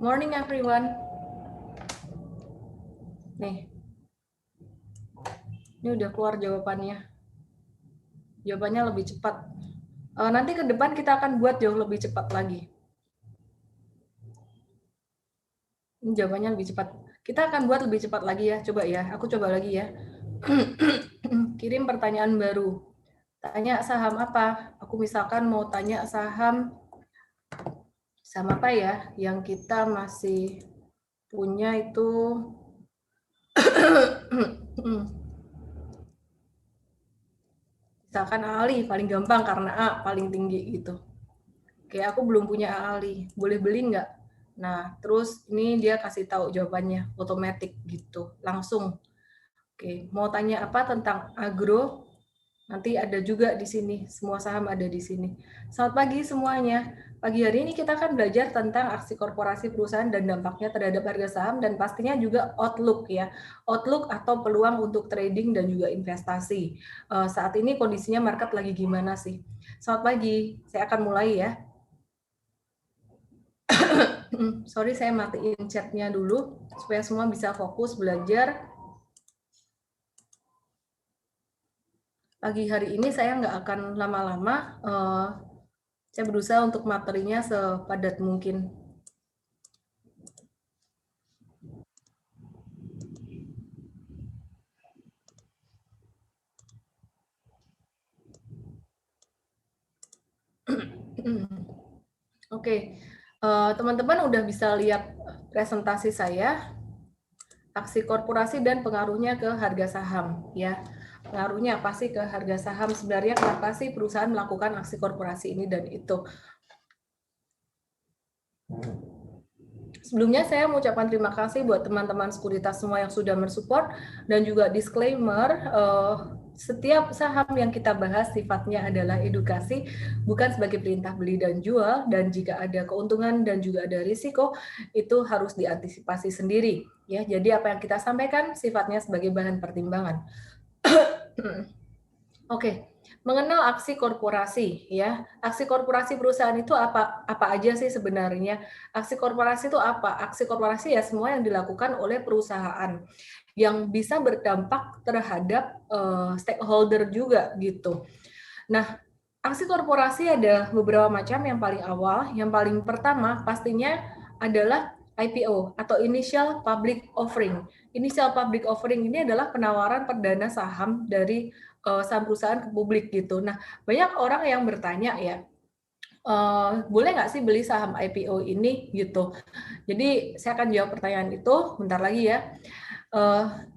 Morning everyone. Nih, ini udah keluar jawabannya. Jawabannya lebih cepat. Nanti ke depan kita akan buat jauh lebih cepat lagi. Ini jawabannya lebih cepat. Kita akan buat lebih cepat lagi ya. Coba ya, aku coba lagi ya. Kirim pertanyaan baru. Tanya saham apa? Aku misalkan mau tanya saham apa ya yang kita masih punya itu. Misalkan Ali paling gampang karena A paling tinggi gitu. Oke, aku belum punya Ali, boleh beli nggak? Nah, terus ini dia kasih tahu jawabannya, otomatis gitu, langsung. Oke, mau tanya apa tentang agro? Nanti ada juga di sini, semua saham ada di sini. Selamat pagi semuanya. Pagi hari ini kita akan belajar tentang aksi korporasi perusahaan dan dampaknya terhadap harga saham dan pastinya juga outlook ya. Outlook atau peluang untuk trading dan juga investasi. Saat ini kondisinya market lagi gimana sih? Selamat pagi, saya akan mulai ya. Sorry, saya matiin chatnya dulu supaya semua bisa fokus belajar. Pagi hari ini saya nggak akan lama-lama. Saya berusaha untuk materinya sepadat mungkin. Oke, teman-teman udah bisa lihat presentasi saya, aksi korporasi dan pengaruhnya ke harga saham ya. Pengaruhnya apa sih ke harga saham? Sebenarnya kenapa sih perusahaan melakukan aksi korporasi ini dan itu? Sebelumnya saya mengucapkan terima kasih buat teman-teman sekuritas semua yang sudah mensupport dan juga disclaimer, setiap saham yang kita bahas sifatnya adalah edukasi, bukan sebagai perintah beli dan jual, dan jika ada keuntungan dan juga ada risiko, itu harus diantisipasi sendiri. Ya, jadi apa yang kita sampaikan sifatnya sebagai bahan pertimbangan. Oke, mengenal aksi korporasi ya. Aksi korporasi perusahaan itu apa aja sih sebenarnya? Aksi korporasi itu apa? Aksi korporasi ya semua yang dilakukan oleh perusahaan yang bisa berdampak terhadap stakeholder juga gitu. Nah, aksi korporasi ada beberapa macam. Yang paling awal, yang paling pertama pastinya adalah IPO atau Initial Public Offering. Initial Public Offering ini adalah penawaran perdana saham dari saham perusahaan ke publik gitu. Nah, banyak orang yang bertanya ya, boleh nggak sih beli saham IPO ini gitu. Jadi saya akan jawab pertanyaan itu bentar lagi ya.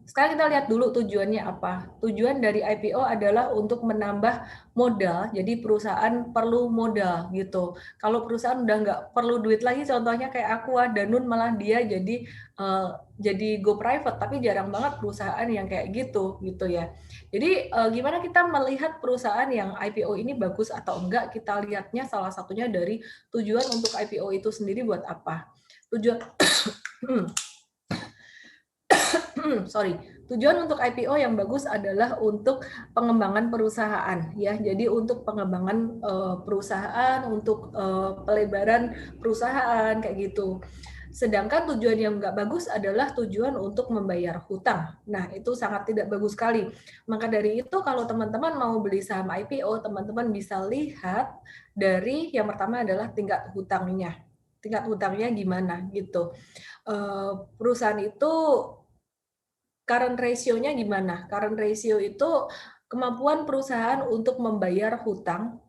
Sekarang kita lihat dulu tujuannya apa. Tujuan dari IPO adalah untuk menambah modal, jadi perusahaan perlu modal gitu. Kalau perusahaan udah nggak perlu duit lagi, contohnya kayak Aqua, Danun malah dia jadi go private, tapi jarang banget perusahaan yang kayak gitu ya. Jadi gimana kita melihat perusahaan yang IPO ini bagus atau enggak? Kita lihatnya salah satunya dari tujuan untuk IPO itu sendiri buat apa. Tujuan tujuan untuk IPO yang bagus adalah untuk pengembangan perusahaan ya. Jadi untuk pengembangan perusahaan, untuk pelebaran perusahaan kayak gitu. Sedangkan tujuan yang nggak bagus adalah tujuan untuk membayar hutang. Nah, itu sangat tidak bagus sekali. Maka dari itu kalau teman-teman mau beli saham IPO, teman-teman bisa lihat dari yang pertama adalah tingkat hutangnya. Tingkat hutangnya gimana gitu. Perusahaan itu current ratio-nya gimana? Current ratio itu kemampuan perusahaan untuk membayar hutang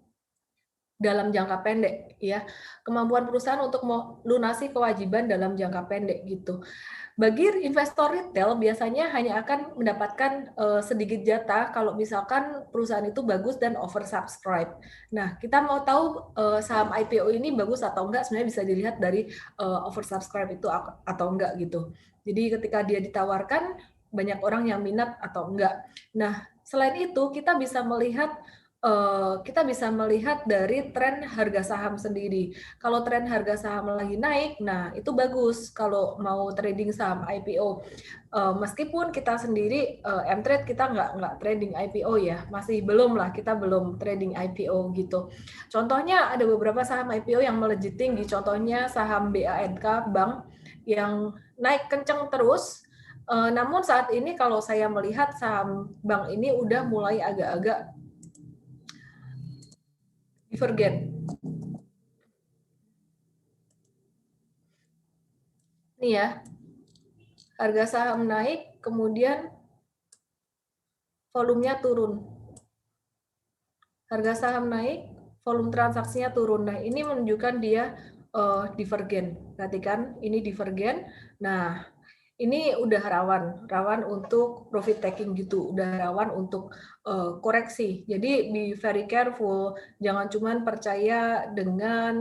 dalam jangka pendek ya. Kemampuan perusahaan untuk melunasi kewajiban dalam jangka pendek gitu. Bagi investor retail biasanya hanya akan mendapatkan sedikit jatah kalau misalkan perusahaan itu bagus dan oversubscribe. Nah, kita mau tahu saham IPO ini bagus atau enggak sebenarnya bisa dilihat dari oversubscribe itu atau enggak gitu. Jadi ketika dia ditawarkan banyak orang yang minat atau enggak. Nah, selain itu kita bisa melihat kita bisa melihat dari tren harga saham sendiri. Kalau tren harga saham lagi naik, nah itu bagus kalau mau trading saham IPO. Meskipun kita sendiri Mtrade kita nggak trading IPO ya, masih belum lah, kita belum trading IPO gitu. Contohnya ada beberapa saham IPO yang melejit tinggi, contohnya saham BANK Bank yang naik kenceng terus. Namun saat ini kalau saya melihat saham bank ini udah mulai agak-agak divergen. Nih ya, harga saham naik, kemudian volumenya turun. Harga saham naik, volume transaksinya turun. Nah, ini menunjukkan dia divergen. Perhatikan, ini divergen. Nah, ini udah rawan untuk profit taking gitu, udah rawan untuk koreksi. Jadi be very careful, jangan cuma percaya dengan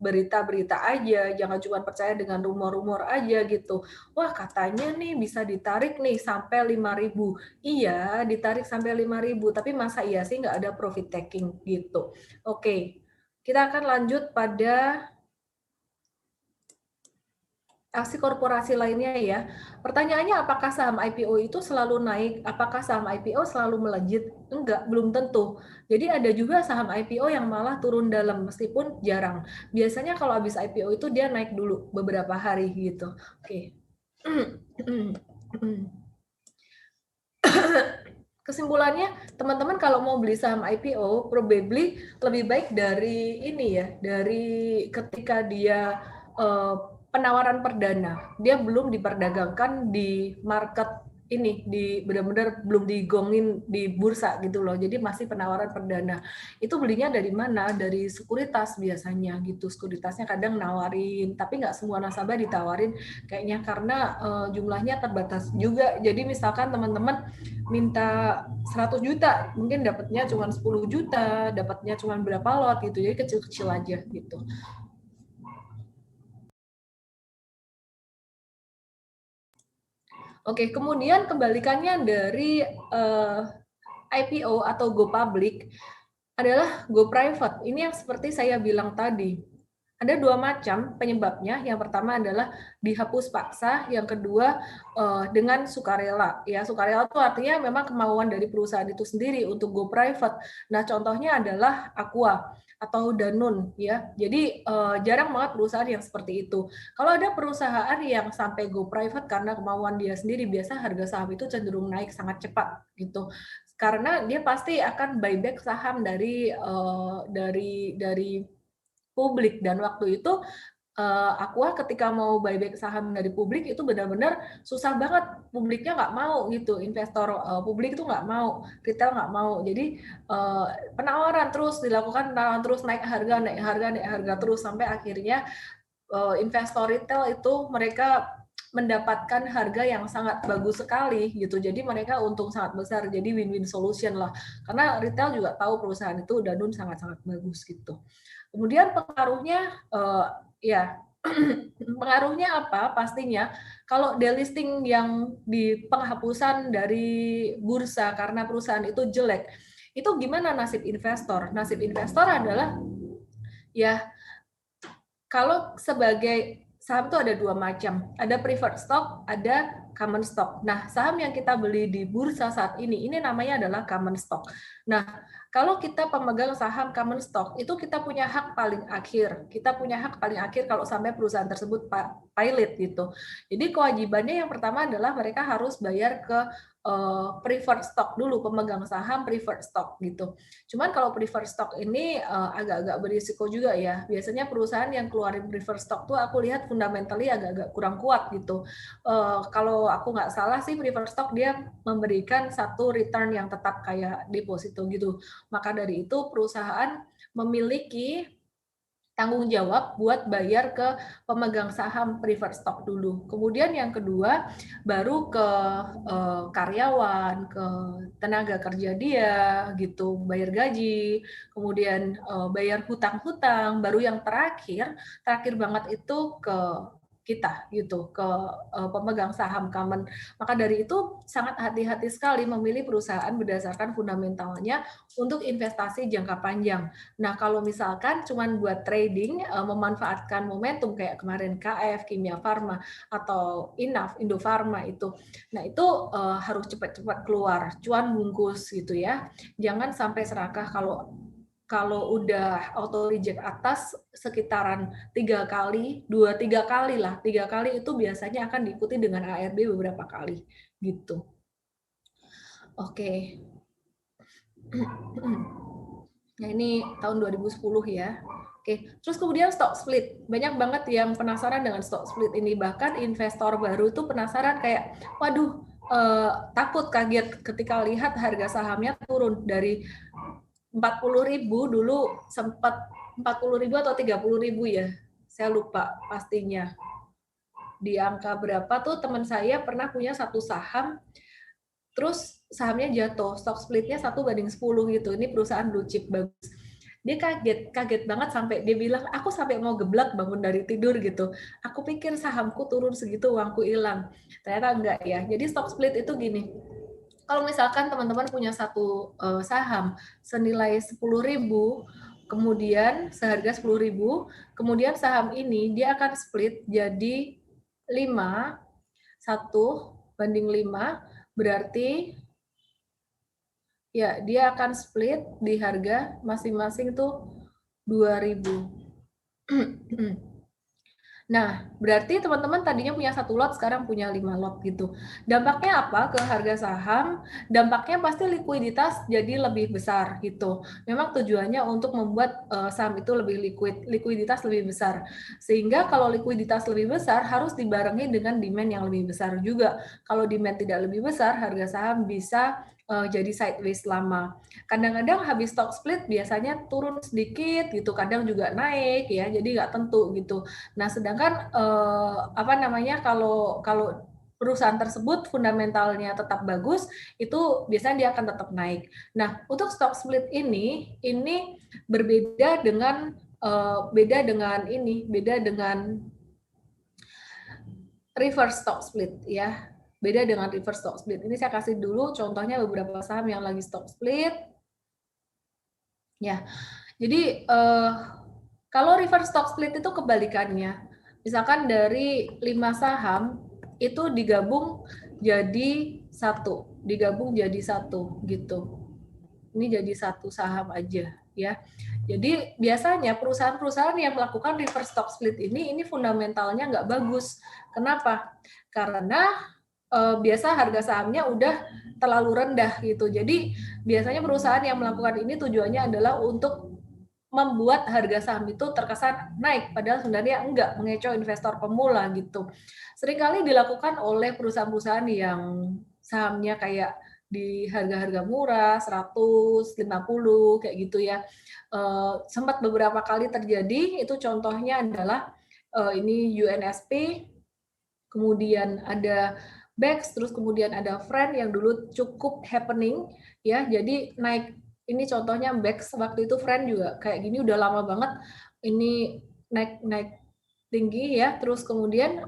berita-berita aja, jangan cuma percaya dengan rumor-rumor aja gitu. Wah, katanya nih bisa ditarik nih sampai 5.000. Iya, ditarik sampai 5.000, tapi masa iya sih nggak ada profit taking gitu. Oke, kita akan lanjut pada aksi korporasi lainnya ya. Pertanyaannya apakah saham IPO itu selalu naik? Apakah saham IPO selalu melejit? Enggak, belum tentu. Jadi ada juga saham IPO yang malah turun dalam meskipun jarang. Biasanya kalau habis IPO itu dia naik dulu beberapa hari gitu. Oke. Kesimpulannya, teman-teman kalau mau beli saham IPO, probably lebih baik dari ini ya, dari ketika dia penawaran perdana, dia belum diperdagangkan di market ini, di benar-benar belum digongin di bursa gitu loh. Jadi masih penawaran perdana. Itu belinya dari mana? Dari sekuritas biasanya gitu. Sekuritasnya kadang nawarin, tapi nggak semua nasabah ditawarin kayaknya karena jumlahnya terbatas juga. Jadi misalkan teman-teman minta 100 juta, mungkin dapatnya cuma 10 juta, dapatnya cuma berapa lot gitu. Jadi kecil-kecil aja gitu. Oke, kemudian kebalikannya dari IPO atau go public adalah go private. Ini yang seperti saya bilang tadi. Ada dua macam penyebabnya. Yang pertama adalah dihapus paksa, yang kedua dengan sukarela. Ya, sukarela itu artinya memang kemauan dari perusahaan itu sendiri untuk go private. Nah, contohnya adalah Aqua atau Danone ya. Jadi jarang banget perusahaan yang seperti itu. Kalau ada perusahaan yang sampai go private karena kemauan dia sendiri, biasa harga saham itu cenderung naik sangat cepat gitu. Karena dia pasti akan buyback saham dari publik, dan waktu itu Aqua ketika mau buyback saham dari publik itu benar-benar susah banget, publiknya nggak mau gitu, investor publik itu nggak mau, retail nggak mau, jadi penawaran terus dilakukan, penawaran terus, naik harga terus sampai akhirnya investor retail itu mereka mendapatkan harga yang sangat bagus sekali gitu, jadi mereka untung sangat besar, jadi win-win solution lah, karena retail juga tahu perusahaan itu Danone sangat-sangat bagus gitu. Kemudian pengaruhnya ya pengaruhnya apa? Pastinya kalau delisting yang di penghapusan dari bursa karena perusahaan itu jelek, itu gimana nasib investor? Nasib investor adalah ya kalau sebagai saham itu ada dua macam, ada preferred stock, ada common stock. Nah, saham yang kita beli di bursa saat ini namanya adalah common stock. Nah, kalau kita pemegang saham common stock, itu kita punya hak paling akhir. Kita punya hak paling akhir kalau sampai perusahaan tersebut pilot gitu. Jadi kewajibannya yang pertama adalah mereka harus bayar ke preferred stock dulu, pemegang saham preferred stock gitu. Cuman kalau preferred stock ini agak-agak berisiko juga ya. Biasanya perusahaan yang keluarin preferred stock tuh aku lihat fundamentally agak-agak kurang kuat gitu. Kalau aku nggak salah sih preferred stock dia memberikan satu return yang tetap kayak deposito gitu. Maka dari itu perusahaan memiliki tanggung jawab buat bayar ke pemegang saham preferred stock dulu. Kemudian yang kedua baru ke karyawan, ke tenaga kerja dia gitu, bayar gaji, kemudian bayar hutang-hutang, baru yang terakhir banget itu ke kita gitu ke pemegang saham common. Maka dari itu sangat hati-hati sekali memilih perusahaan berdasarkan fundamentalnya untuk investasi jangka panjang. Nah, kalau misalkan cuman buat trading, memanfaatkan momentum kayak kemarin KF, Kimia Farma atau Indofarma itu. Nah, itu harus cepat-cepat keluar, cuan bungkus gitu ya. Jangan sampai serakah kalau udah auto reject atas sekitaran 3 kali, 2-3 kali lah, 3 kali itu biasanya akan diikuti dengan ARB beberapa kali gitu. Oke. Nah ini tahun 2010 ya. Oke, terus kemudian stock split. Banyak banget yang penasaran dengan stock split ini. Bahkan investor baru tuh penasaran kayak, waduh, takut kaget ketika lihat harga sahamnya turun dari 40.000 dulu, sempat 40.000 atau 30.000 ya, saya lupa pastinya. Di angka berapa tuh teman saya pernah punya satu saham, terus sahamnya jatuh, stock splitnya 1:10 gitu. Ini perusahaan blue chip bagus. Dia kaget banget sampai dia bilang, aku sampai mau geblak bangun dari tidur gitu. Aku pikir sahamku turun segitu, uangku hilang. Ternyata enggak ya. Jadi stock split itu gini, kalau misalkan teman-teman punya satu saham senilai 10.000, kemudian seharga 10.000, kemudian saham ini dia akan split jadi 5, 1:5, berarti ya dia akan split di harga masing-masing tuh 2.000. Nah, berarti teman-teman tadinya punya satu lot, sekarang punya 5 lot gitu. Dampaknya apa ke harga saham? Dampaknya pasti likuiditas jadi lebih besar gitu. Memang tujuannya untuk membuat saham itu lebih likuiditas lebih besar. Sehingga kalau likuiditas lebih besar harus dibarengi dengan demand yang lebih besar juga. Kalau demand tidak lebih besar, harga saham bisa jadi sideways lama. Kadang-kadang habis stock split biasanya turun sedikit gitu, kadang juga naik ya, jadi nggak tentu gitu. Nah, sedangkan kalau perusahaan tersebut fundamentalnya tetap bagus, itu biasanya dia akan tetap naik. Nah, untuk stock split ini berbeda dengan reverse stock split ya. Beda dengan reverse stock split. Ini saya kasih dulu contohnya beberapa saham yang lagi stock split. Ya, jadi kalau reverse stock split itu kebalikannya. Misalkan dari 5 saham itu digabung jadi satu gitu. Ini jadi satu saham aja ya. Jadi biasanya perusahaan-perusahaan yang melakukan reverse stock split ini fundamentalnya nggak bagus. Kenapa? Karena biasa harga sahamnya udah terlalu rendah gitu. Jadi biasanya perusahaan yang melakukan ini tujuannya adalah untuk membuat harga saham itu terkesan naik, padahal sebenarnya enggak, mengecoh investor pemula gitu. Seringkali dilakukan oleh perusahaan-perusahaan yang sahamnya kayak di harga-harga murah, 150 kayak gitu ya. Sempat beberapa kali terjadi, itu contohnya adalah ini UNSP, kemudian ada Bex, terus kemudian ada Friend yang dulu cukup happening ya, jadi naik. Ini contohnya Bex, waktu itu Friend juga kayak gini udah lama banget, ini naik tinggi ya, terus kemudian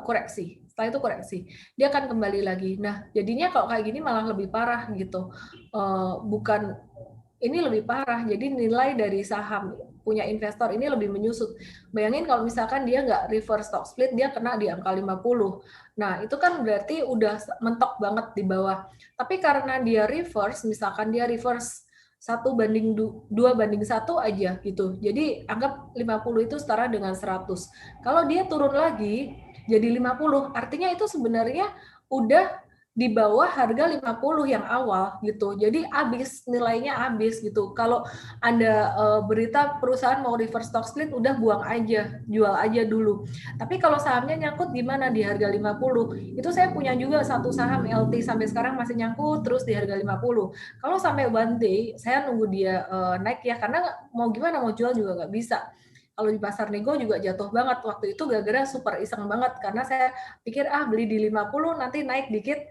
koreksi. Setelah itu koreksi, dia akan kembali lagi. Nah, jadinya kalau kayak gini malah lebih parah gitu. Bukan, ini lebih parah. Jadi nilai dari saham punya investor ini lebih menyusut. Bayangin kalau misalkan dia nggak reverse stock split, dia kena di angka 50. Nah, itu kan berarti udah mentok banget di bawah. Tapi karena dia reverse, misalkan dia reverse 1:2:1 aja gitu. Jadi anggap 50 itu setara dengan 100. Kalau dia turun lagi jadi 50, artinya itu sebenarnya udah di bawah harga 50 yang awal gitu. Jadi nilainya habis gitu. Kalau ada berita perusahaan mau reverse stock split, udah buang aja, jual aja dulu. Tapi kalau sahamnya nyangkut gimana di harga 50? Itu saya punya juga satu saham LT sampai sekarang masih nyangkut terus di harga 50. Kalau sampai one day saya nunggu dia naik ya, karena mau gimana mau jual juga nggak bisa. Kalau di pasar nego juga jatuh banget waktu itu gara-gara super iseng banget, karena saya pikir beli di 50 nanti naik dikit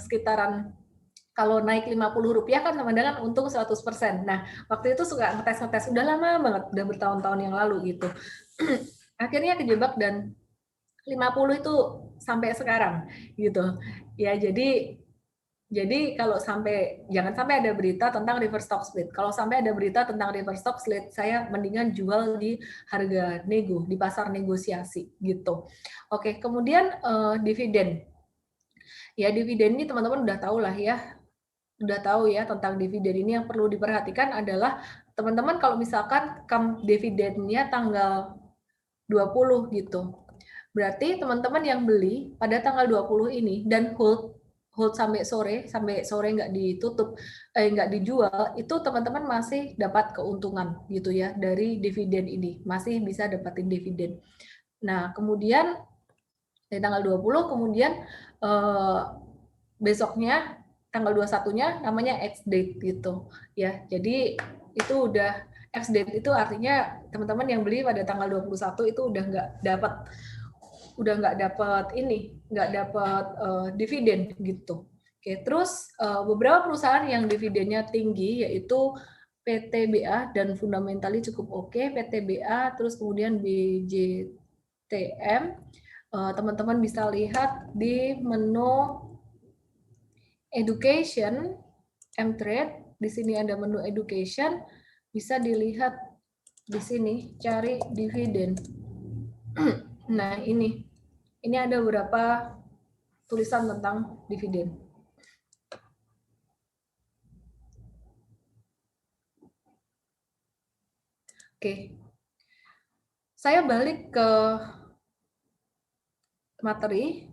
sekitaran, kalau naik Rp50 kan sama dengan untung 100%. Nah, waktu itu suka ngetes, udah lama banget, udah bertahun-tahun yang lalu gitu. Akhirnya kejebak dan 50 itu sampai sekarang gitu. Ya, jadi kalau jangan sampai ada berita tentang reverse stock split. Kalau sampai ada berita tentang reverse stock split, saya mendingan jual di harga nego, di pasar negosiasi gitu. Oke, kemudian dividen. Ya, dividen ini teman-teman udah tahu lah ya. Udah tahu ya tentang dividen ini. Yang perlu diperhatikan adalah teman-teman kalau misalkan dividennya tanggal 20 gitu. Berarti teman-teman yang beli pada tanggal 20 ini dan hold sampai sore nggak ditutup, nggak dijual, itu teman-teman masih dapat keuntungan gitu ya dari dividen ini, masih bisa dapatin dividen. Nah, kemudian dari tanggal 20 kemudian besoknya tanggal 21-nya namanya ex date gitu ya. Jadi itu udah ex date itu artinya teman-teman yang beli pada tanggal 21 itu udah nggak dapat dividen gitu. Oke, terus beberapa perusahaan yang dividennya tinggi yaitu PTBA dan fundamentally cukup oke, PTBA, terus kemudian BJTM. Teman-teman bisa lihat di menu education, M-Trade, di sini ada menu education, bisa dilihat di sini cari dividen. Nah, ini ada beberapa tulisan tentang dividen. Oke. Saya balik ke materi.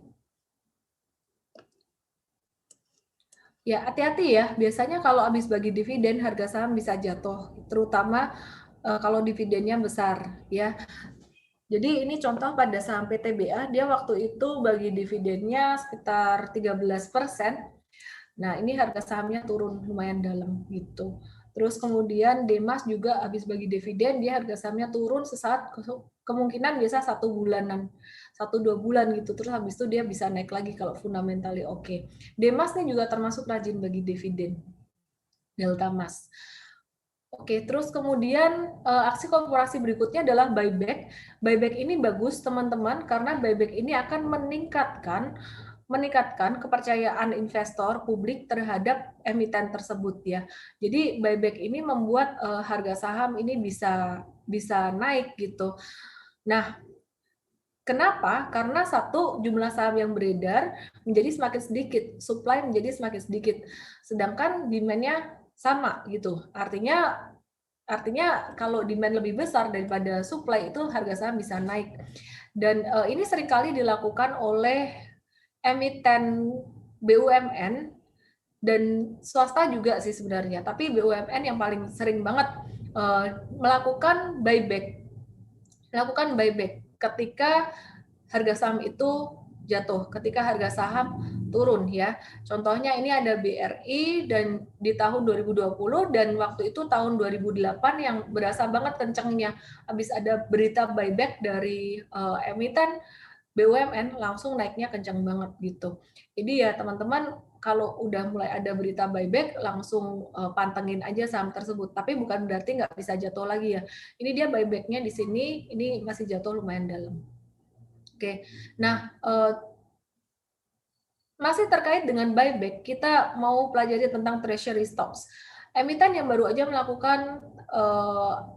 Ya, hati-hati ya. Biasanya kalau habis bagi dividen, harga saham bisa jatuh, terutama kalau dividennya besar, ya. Jadi ini contoh pada saham PTBA, dia waktu itu bagi dividennya sekitar 13%. Nah, ini harga sahamnya turun lumayan dalam gitu. Terus kemudian Demas juga habis bagi dividen, dia harga sahamnya turun sesaat, kemungkinan biasa 1 bulanan, 1-2 bulan gitu. Terus habis itu dia bisa naik lagi kalau fundamentally oke. Demas nih juga termasuk rajin bagi dividen. Delta Mas. Oke, terus kemudian aksi korporasi berikutnya adalah buyback. Buyback ini bagus teman-teman karena buyback ini akan meningkatkan kepercayaan investor publik terhadap emiten tersebut ya. Jadi buyback ini membuat harga saham ini bisa naik gitu. Nah, kenapa? Karena satu, jumlah saham yang beredar menjadi semakin sedikit, supply menjadi semakin sedikit, sedangkan demand-nya sama gitu. Artinya kalau demand lebih besar daripada supply itu harga saham bisa naik. Dan ini seringkali dilakukan oleh emiten BUMN dan swasta juga sih sebenarnya. Tapi BUMN yang paling sering banget melakukan buyback ketika harga saham itu jatuh, ketika harga saham turun ya. Contohnya ini ada BRI dan di tahun 2020 dan waktu itu tahun 2008 yang berasa banget kencengnya. Habis ada berita buyback dari emiten BUMN langsung naiknya kencang banget gitu. Jadi ya teman-teman kalau udah mulai ada berita buyback langsung pantengin aja saham tersebut. Tapi bukan berarti nggak bisa jatuh lagi ya. Ini dia buybacknya di sini, ini masih jatuh lumayan dalam. Oke, nah masih terkait dengan buyback, kita mau pelajari tentang treasury stocks. Emiten yang baru aja melakukan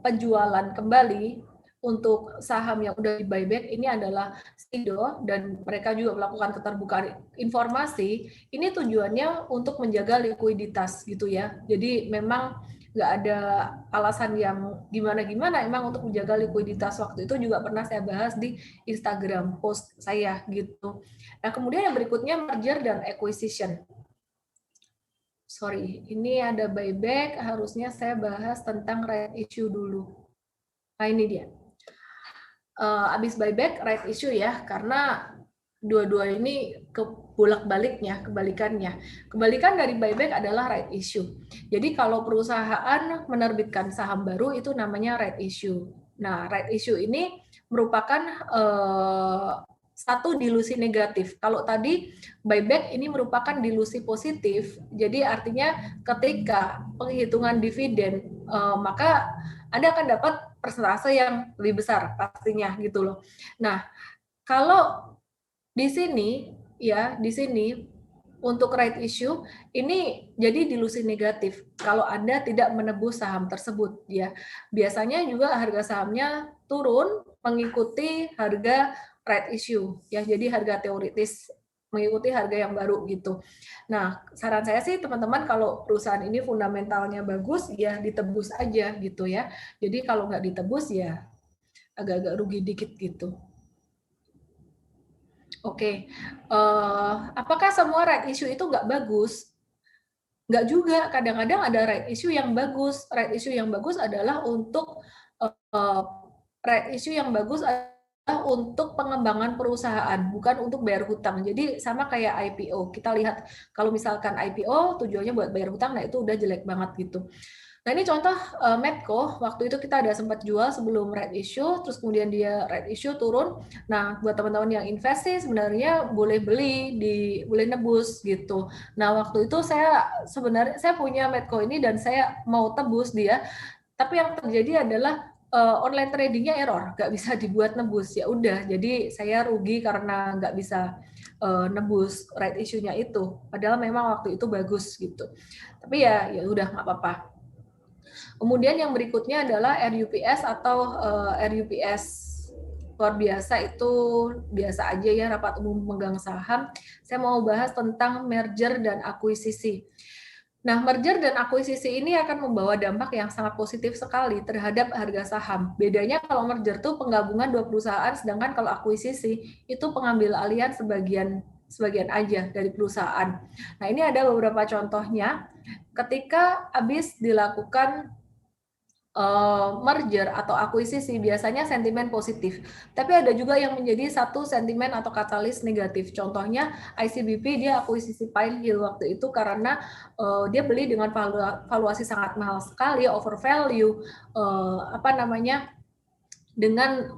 penjualan kembali untuk saham yang udah di buyback ini adalah SIDO dan mereka juga melakukan keterbukaan informasi. Ini tujuannya untuk menjaga likuiditas gitu ya. Jadi memang nggak ada alasan yang gimana-gimana, emang untuk menjaga likuiditas. Waktu itu juga pernah saya bahas di Instagram post saya gitu. Nah, kemudian yang berikutnya merger dan acquisition. Sorry, ini ada buyback, harusnya saya bahas tentang right issue dulu. Nah, ini dia. Habis buyback, right issue ya, karena dua-dua ini kebalikannya. Kebalikan dari buyback adalah right issue. Jadi kalau perusahaan menerbitkan saham baru itu namanya right issue. Nah, right issue ini merupakan satu dilusi negatif. Kalau tadi buyback ini merupakan dilusi positif. Jadi artinya ketika penghitungan dividen maka Anda akan dapat persentase yang lebih besar pastinya gitu loh. Nah, Kalau di sini ya, di sini untuk right issue ini jadi dilusi negatif kalau Anda tidak menebus saham tersebut ya. Biasanya juga harga sahamnya turun mengikuti harga right issue ya. Jadi harga teoritis mengikuti harga yang baru gitu. Nah, saran saya sih teman-teman kalau perusahaan ini fundamentalnya bagus ya ditebus aja gitu ya. Jadi kalau nggak ditebus ya agak-agak rugi dikit gitu. Oke, apakah semua right issue itu nggak bagus? Nggak juga, kadang-kadang ada right issue yang bagus. Right issue yang bagus adalah untuk uh, right issue yang bagus adalah untuk pengembangan perusahaan, bukan untuk bayar hutang. Jadi sama kayak IPO. Kita lihat kalau misalkan IPO tujuannya buat bayar hutang, nah itu udah jelek banget gitu. Nah ini contoh Medco, waktu itu kita ada sempat jual sebelum right issue, terus kemudian dia right issue turun. Nah buat teman-teman yang invest sih sebenarnya boleh beli, boleh nebus gitu. Nah waktu itu saya punya Medco ini dan saya mau tebus dia, tapi yang terjadi adalah online tradingnya error, nggak bisa dibuat nebus. Ya udah, jadi saya rugi karena nggak bisa nebus right issue-nya itu. Padahal memang waktu itu bagus gitu. Tapi ya udah nggak apa-apa. Kemudian yang berikutnya adalah RUPS atau RUPS luar biasa, itu biasa aja ya, rapat umum pemegang saham. Saya mau bahas tentang merger dan akuisisi. Nah, merger dan akuisisi ini akan membawa dampak yang sangat positif sekali terhadap harga saham. Bedanya kalau merger tuh penggabungan dua perusahaan, sedangkan kalau akuisisi itu pengambil alihan sebagian aja dari perusahaan. Nah, ini ada beberapa contohnya. Ketika habis dilakukan merger atau akuisisi, biasanya sentimen positif. Tapi ada juga yang menjadi satu sentimen atau katalis negatif. Contohnya ICBP, dia akuisisi Pine Hill waktu itu karena dia beli dengan valuasi sangat mahal sekali, over value, dengan,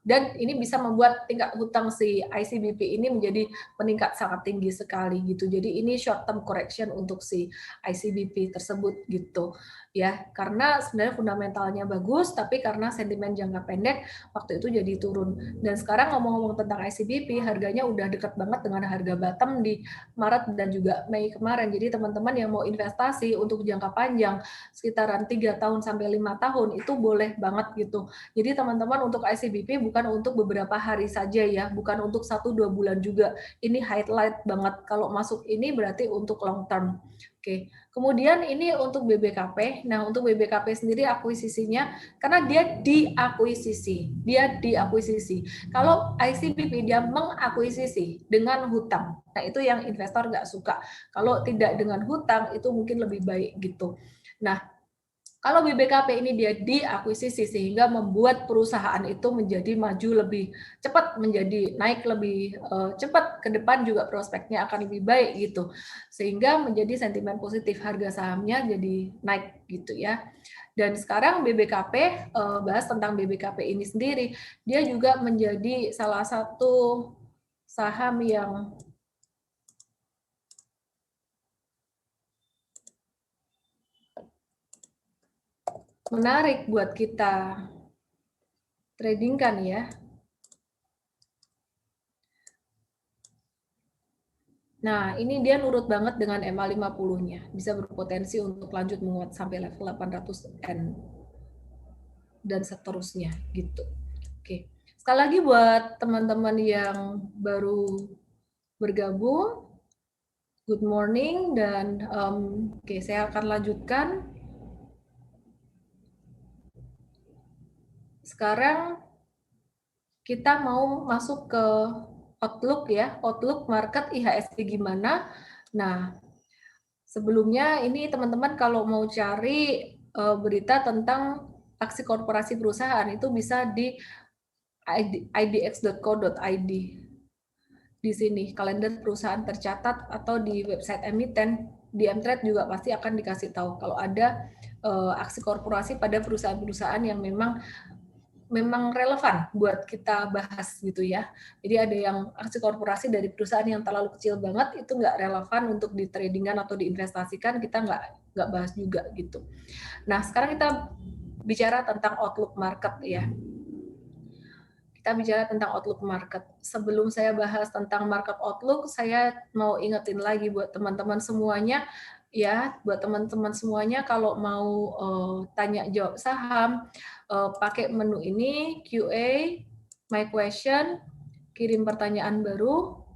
dan ini bisa membuat tingkat hutang si ICBP ini menjadi meningkat sangat tinggi sekali gitu. Jadi ini short term correction untuk si ICBP tersebut gitu ya. Karena sebenarnya fundamentalnya bagus, tapi karena sentimen jangka pendek waktu itu jadi turun. Dan sekarang ngomong-ngomong tentang ICBP, harganya udah dekat banget dengan harga bottom di Maret dan juga Mei kemarin. Jadi teman-teman yang mau investasi untuk jangka panjang sekitaran 3 tahun sampai 5 tahun itu boleh banget gitu. Jadi teman-teman untuk ICBP bukan untuk beberapa hari saja ya, bukan untuk 1-2 bulan juga. Ini highlight banget. Kalau masuk ini berarti untuk long term. Oke. Kemudian ini untuk BBKP. Nah, untuk BBKP sendiri akuisisinya karena dia diakuisisi. Kalau ICBP dia mengakuisisi dengan hutang. Nah, itu yang investor nggak suka. Kalau tidak dengan hutang itu mungkin lebih baik gitu. Nah, kalau BBKP ini dia diakuisisi sehingga membuat perusahaan itu menjadi maju lebih cepat, menjadi naik lebih cepat, ke depan juga prospeknya akan lebih baik gitu. Sehingga menjadi sentimen positif, harga sahamnya jadi naik gitu ya. Dan sekarang BBKP, bahas tentang BBKP ini sendiri, dia juga menjadi salah satu saham yang menarik buat kita tradingkan ya. Nah, ini dia nurut banget dengan MA50-nya. Bisa berpotensi untuk lanjut menguat sampai level 800N dan seterusnya gitu. Oke. Sekali lagi buat teman-teman yang baru bergabung, good morning, dan oke, saya akan lanjutkan. Sekarang kita mau masuk ke outlook ya, outlook market IHSG gimana. Nah, sebelumnya ini teman-teman kalau mau cari berita tentang aksi korporasi perusahaan itu bisa di idx.co.id. Di sini kalender perusahaan tercatat, atau di website emiten, di Mtrade juga pasti akan dikasih tahu kalau ada aksi korporasi pada perusahaan-perusahaan yang memang relevan buat kita bahas gitu ya. Jadi ada yang aksi korporasi dari perusahaan yang terlalu kecil banget, itu nggak relevan untuk di tradingan atau diinvestasikan, kita nggak bahas juga gitu. Nah, sekarang kita bicara tentang outlook market ya. kita bicara tentang outlook market. Sebelum saya bahas tentang market outlook, saya mau ingetin lagi buat teman-teman semuanya, ya, buat teman-teman semuanya kalau mau tanya jawab saham, pakai menu ini, QA, My Question, kirim pertanyaan baru,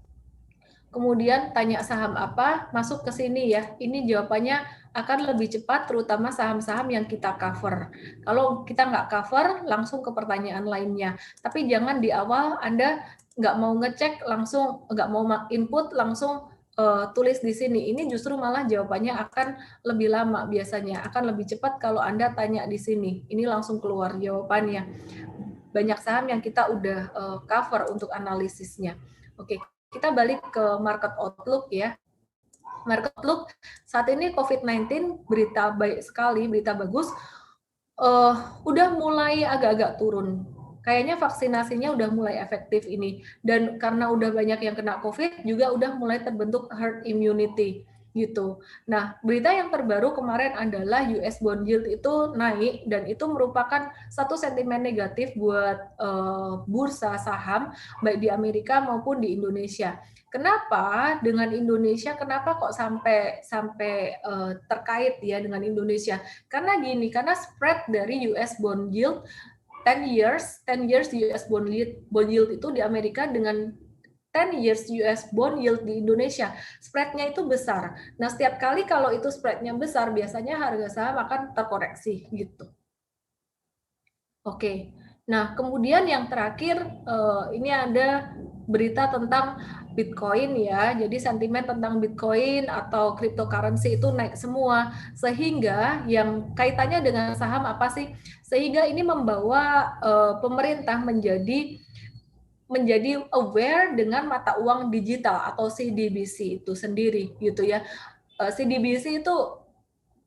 kemudian tanya saham apa, masuk ke sini ya. Ini jawabannya akan lebih cepat, terutama saham-saham yang kita cover. Kalau kita nggak cover, langsung ke pertanyaan lainnya. Tapi jangan di awal Anda nggak mau ngecek, langsung nggak mau input, langsung tulis di sini. Ini justru malah jawabannya akan lebih lama biasanya. Akan lebih cepat kalau Anda tanya di sini. Ini langsung keluar jawabannya. Banyak saham yang kita udah cover untuk analisisnya. Oke, kita balik ke market outlook ya. Market outlook saat ini COVID-19 berita baik sekali, berita bagus, udah mulai agak-agak turun. Kayaknya vaksinasinya udah mulai efektif ini. Dan karena udah banyak yang kena COVID, juga udah mulai terbentuk herd immunity gitu. Nah, berita yang terbaru kemarin adalah US bond yield itu naik dan itu merupakan satu sentimen negatif buat bursa saham baik di Amerika maupun di Indonesia. Kenapa dengan Indonesia? Kenapa kok sampai terkait ya dengan Indonesia? Karena gini, karena spread dari US bond yield 10 years US bond yield itu di Amerika dengan 10 years US bond yield di Indonesia, spreadnya itu besar. Nah, setiap kali kalau itu spreadnya besar, biasanya harga saham akan terkoreksi gitu. Oke, nah kemudian yang terakhir ini ada berita tentang Bitcoin ya. Jadi sentimen tentang Bitcoin atau cryptocurrency itu naik semua. Sehingga yang kaitannya dengan saham apa sih? Sehingga ini membawa pemerintah menjadi aware dengan mata uang digital atau CDBC itu sendiri gitu ya. CDBC itu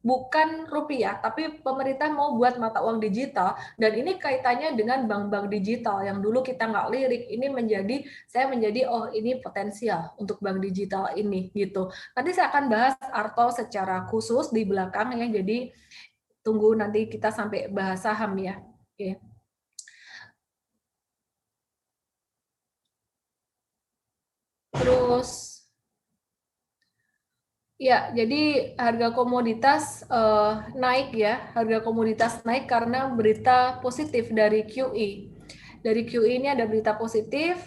bukan rupiah, tapi pemerintah mau buat mata uang digital, dan ini kaitannya dengan bank-bank digital yang dulu kita nggak lirik. Ini saya menjadi, oh ini potensial untuk bank digital ini gitu. Nanti saya akan bahas Arto secara khusus di belakang ya, jadi tunggu nanti kita sampai bahas saham ya. Oke. Terus ya, jadi harga komoditas naik ya, harga komoditas naik karena berita positif dari QE. Dari QE ini ada berita positif,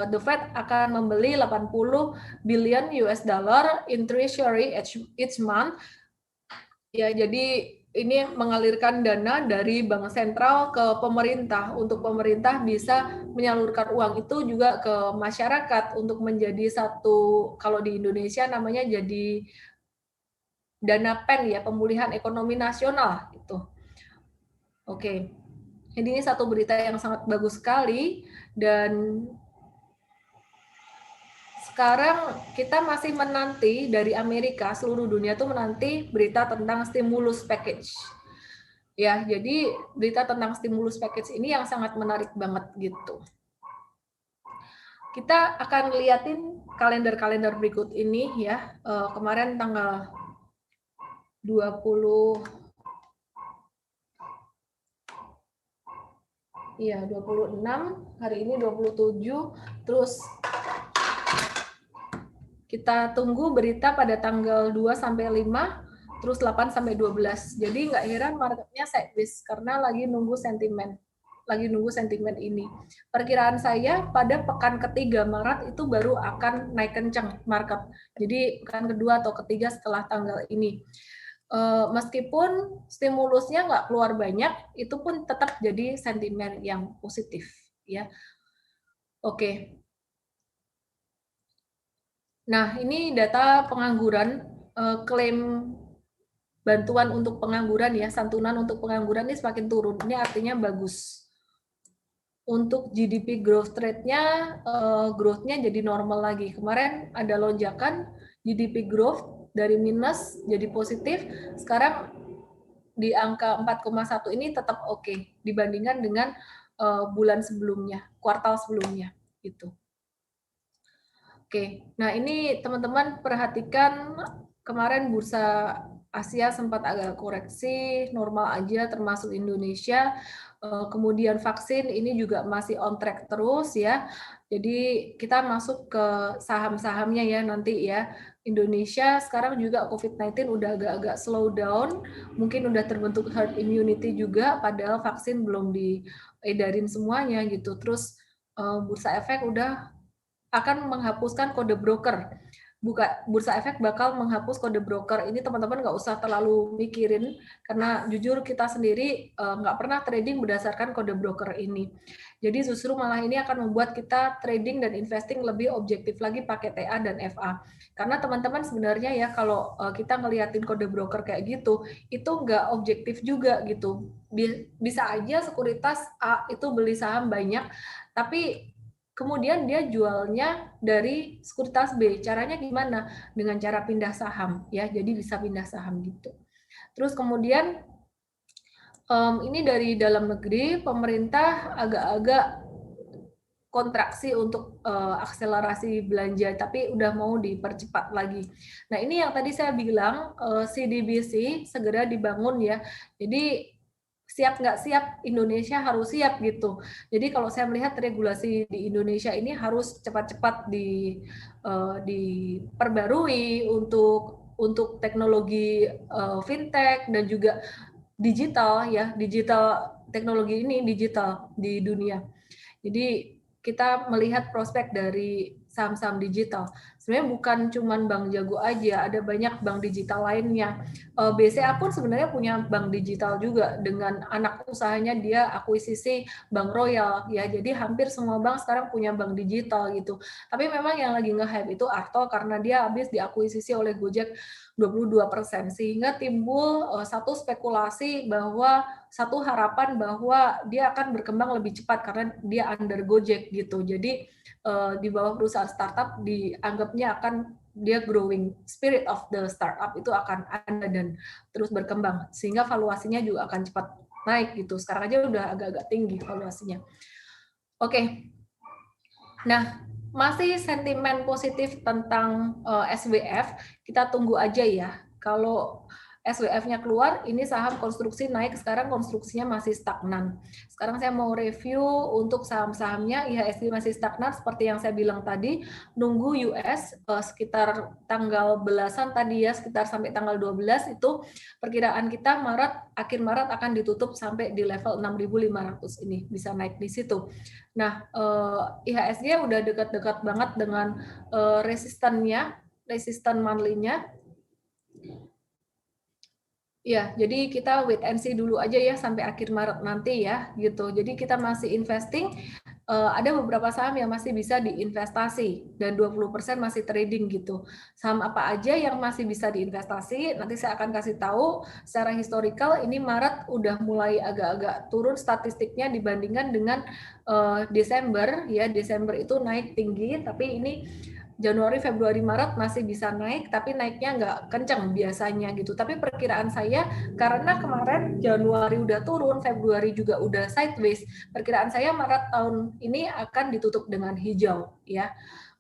the Fed akan membeli 80 billion US dollar in treasury each month. Ya, jadi ini mengalirkan dana dari bank sentral ke pemerintah untuk pemerintah bisa menyalurkan uang itu juga ke masyarakat untuk menjadi satu, kalau di Indonesia namanya jadi dana PEN ya, pemulihan ekonomi nasional itu. Oke. Jadi ini satu berita yang sangat bagus sekali, dan sekarang kita masih menanti dari Amerika, seluruh dunia tuh menanti berita tentang stimulus package. Ya, jadi berita tentang stimulus package ini yang sangat menarik banget gitu. Kita akan liatin kalender-kalender berikut ini ya. Kemarin tanggal 20 Iya, 26, hari ini 27, terus kita tunggu berita pada tanggal 2 sampai 5, terus 8 sampai 12. Jadi nggak heran marketnya sideways karena lagi nunggu sentimen ini. Perkiraan saya pada pekan ketiga Maret itu baru akan naik kencang market. Jadi pekan kedua atau ketiga setelah tanggal ini. Meskipun stimulusnya nggak keluar banyak, itu pun tetap jadi sentimen yang positif ya. Oke. Nah, ini data pengangguran, klaim bantuan untuk pengangguran ya, santunan untuk pengangguran ini semakin turun. Ini artinya bagus. Untuk GDP growth rate-nya, growth-nya jadi normal lagi. Kemarin ada lonjakan GDP growth dari minus jadi positif, sekarang di angka 4,1 ini tetap oke dibandingkan dengan bulan sebelumnya, kuartal sebelumnya gitu. Oke, nah ini teman-teman perhatikan kemarin bursa Asia sempat agak koreksi, normal aja termasuk Indonesia. kemudian vaksin ini juga masih on track terus ya. Jadi kita masuk ke saham-sahamnya ya nanti ya. Indonesia sekarang juga COVID-19 udah agak-agak slow down, mungkin udah terbentuk herd immunity juga, padahal vaksin belum diedarin semuanya gitu. Terus Bursa Efek udah akan menghapuskan kode broker. Bursa Efek bakal menghapus kode broker. Ini teman-teman nggak usah terlalu mikirin, karena jujur kita sendiri nggak pernah trading berdasarkan kode broker ini. Jadi justru malah ini akan membuat kita trading dan investing lebih objektif lagi pakai TA dan FA. Karena teman-teman sebenarnya ya kalau kita ngeliatin kode broker kayak gitu, itu nggak objektif juga gitu. Bisa aja sekuritas A itu beli saham banyak, tapi kemudian dia jualnya dari sekuritas B. Caranya gimana? Dengan cara pindah saham ya. Jadi bisa pindah saham gitu. Terus kemudian ini dari dalam negeri, pemerintah agak-agak kontraksi untuk akselerasi belanja, tapi udah mau dipercepat lagi. Nah ini yang tadi saya bilang CDBC segera dibangun ya. Jadi siap nggak siap, Indonesia harus siap gitu. Jadi kalau saya melihat regulasi di Indonesia ini harus cepat-cepat diperbarui untuk teknologi fintech dan juga digital ya, teknologi ini digital di dunia. Jadi kita melihat prospek dari saham-saham digital. Sebenarnya bukan cuma Bank Jago aja, ada banyak bank digital lainnya. BCA pun sebenarnya punya bank digital juga, dengan anak usahanya dia akuisisi Bank Royal ya. Jadi hampir semua bank sekarang punya bank digital gitu. Tapi memang yang lagi nge-hype itu Arto, karena dia habis diakuisisi oleh Gojek 22%, sehingga timbul satu spekulasi bahwa satu harapan bahwa dia akan berkembang lebih cepat karena dia under Gojek gitu. Jadi di bawah perusahaan startup dianggapnya akan dia growing, spirit of the startup itu akan ada dan terus berkembang, sehingga valuasinya juga akan cepat naik gitu. Sekarang aja udah agak-agak tinggi valuasinya. Oke. Nah, masih sentimen positif tentang SWF, kita tunggu aja ya. Kalau SWF-nya keluar, ini saham konstruksi naik, sekarang konstruksinya masih stagnan. Sekarang saya mau review untuk saham-sahamnya, IHSG masih stagnan, seperti yang saya bilang tadi, nunggu US sekitar tanggal belasan tadi ya, sekitar sampai tanggal 12 itu, perkiraan kita akhir Maret akan ditutup sampai di level 6.500 ini, bisa naik di situ. Nah, IHSG udah dekat-dekat banget dengan resisten monthly-nya. Ya, jadi kita wait and see dulu aja ya sampai akhir Maret nanti ya, gitu. Jadi kita masih investing, ada beberapa saham yang masih bisa diinvestasi dan 20% masih trading gitu. Saham apa aja yang masih bisa diinvestasi, nanti saya akan kasih tahu secara historical. Ini Maret udah mulai agak-agak turun statistiknya dibandingkan dengan Desember ya. Desember itu naik tinggi, tapi ini Januari, Februari, Maret masih bisa naik, tapi naiknya nggak kencang biasanya gitu. Tapi perkiraan saya, karena kemarin Januari udah turun, Februari juga udah sideways, perkiraan saya Maret tahun ini akan ditutup dengan hijau ya.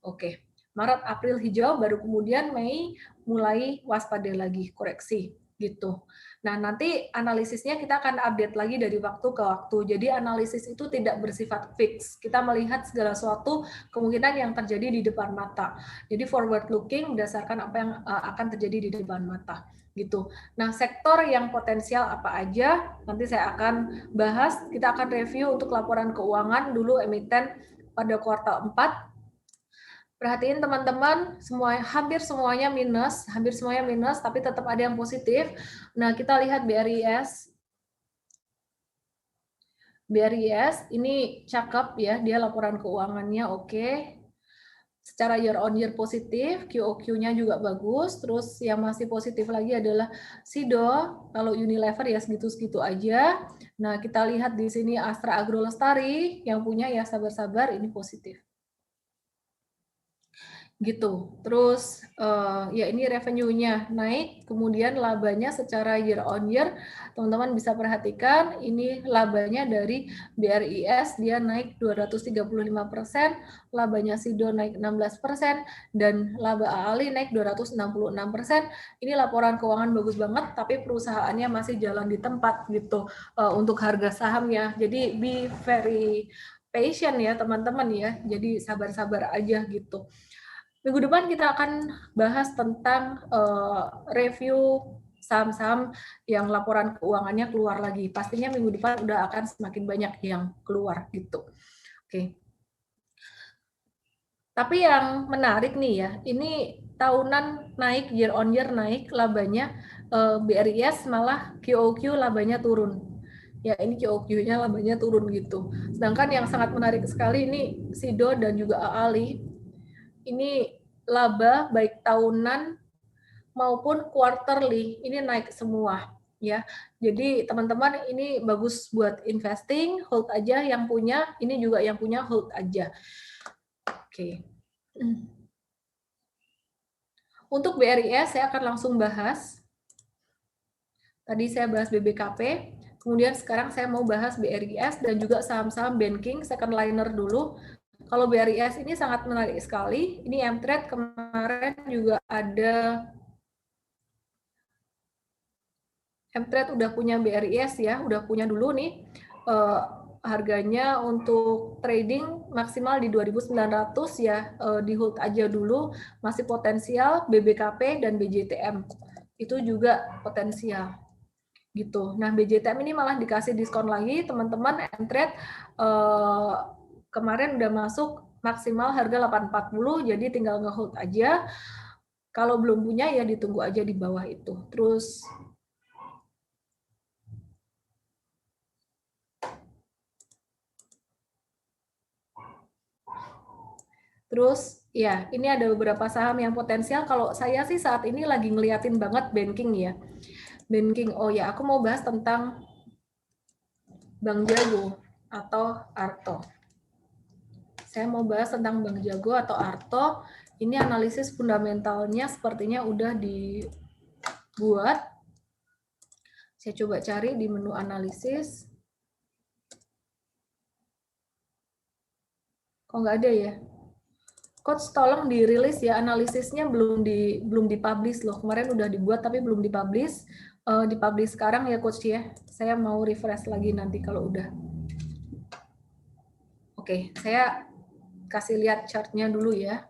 Oke, Maret, April hijau, baru kemudian Mei mulai waspada lagi, koreksi gitu. Nah, nanti analisisnya kita akan update lagi dari waktu ke waktu. Jadi analisis itu tidak bersifat fix. Kita melihat segala sesuatu kemungkinan yang terjadi di depan mata. Jadi forward looking berdasarkan apa yang akan terjadi di depan mata gitu. Nah, sektor yang potensial apa aja nanti saya akan bahas. Kita akan review untuk laporan keuangan dulu emiten pada kuartal 4. Perhatiin teman-teman, hampir semuanya minus, tapi tetap ada yang positif. Nah, kita lihat BRIS. BRIS ini cakep ya, dia laporan keuangannya oke. Secara year on year positif, QOQ-nya juga bagus. Terus yang masih positif lagi adalah SIDO, kalau Unilever ya segitu-segitu aja. Nah, kita lihat di sini Astra Agrolestari yang punya ya sabar-sabar ini positif. gitu. Terus ya ini revenue-nya naik, kemudian labanya secara year on year, teman-teman bisa perhatikan ini labanya dari BRIS dia naik 235%, labanya SIDO naik 16%, dan laba AALI naik 266%. Ini laporan keuangan bagus banget, tapi perusahaannya masih jalan di tempat gitu untuk harga sahamnya. Jadi be very patient ya teman-teman ya, jadi sabar-sabar aja gitu. Minggu depan kita akan bahas tentang review saham-saham yang laporan keuangannya keluar lagi. Pastinya minggu depan udah akan semakin banyak yang keluar gitu. Oke. Tapi yang menarik nih ya, ini tahunan naik, year on year naik labanya, BRIS malah QOQ labanya turun. Ya ini QOQ-nya labanya turun gitu. Sedangkan yang sangat menarik sekali ini SIDO dan juga AALI. Ini laba baik tahunan maupun quarterly ini naik semua ya. Jadi teman-teman ini bagus buat investing, hold aja yang punya, ini juga yang punya hold aja. Oke. Untuk BRIS saya akan langsung bahas. Tadi saya bahas BBKP, kemudian sekarang saya mau bahas BRIS dan juga saham-saham banking second liner dulu. Kalau BRIS ini sangat menarik sekali. Ini Mtrade kemarin juga ada, Mtrade udah punya BRIS ya, udah punya dulu nih. Harganya untuk trading maksimal di 2.900 ya, di hold aja dulu, masih potensial. BBKP dan BJTM itu juga potensial gitu. Nah, BJTM ini malah dikasih diskon lagi, teman-teman. Mtrade kemarin udah masuk maksimal harga 840, jadi tinggal nge-hold aja. Kalau belum punya ya ditunggu aja di bawah itu. Terus ya, ini ada beberapa saham yang potensial. Kalau saya sih saat ini lagi ngeliatin banget banking ya. Banking, oh ya, aku mau bahas tentang Bank Jago atau Arto. Saya mau bahas tentang Bank Jago atau Arto. Ini analisis fundamentalnya sepertinya udah dibuat. Saya coba cari di menu analisis. Kok nggak ada ya? Coach tolong dirilis ya, analisisnya belum dipublish loh. Kemarin udah dibuat tapi belum dipublish. Dipublish sekarang ya Coach ya. Saya mau refresh lagi nanti kalau udah. Oke, saya kasih lihat chartnya dulu ya.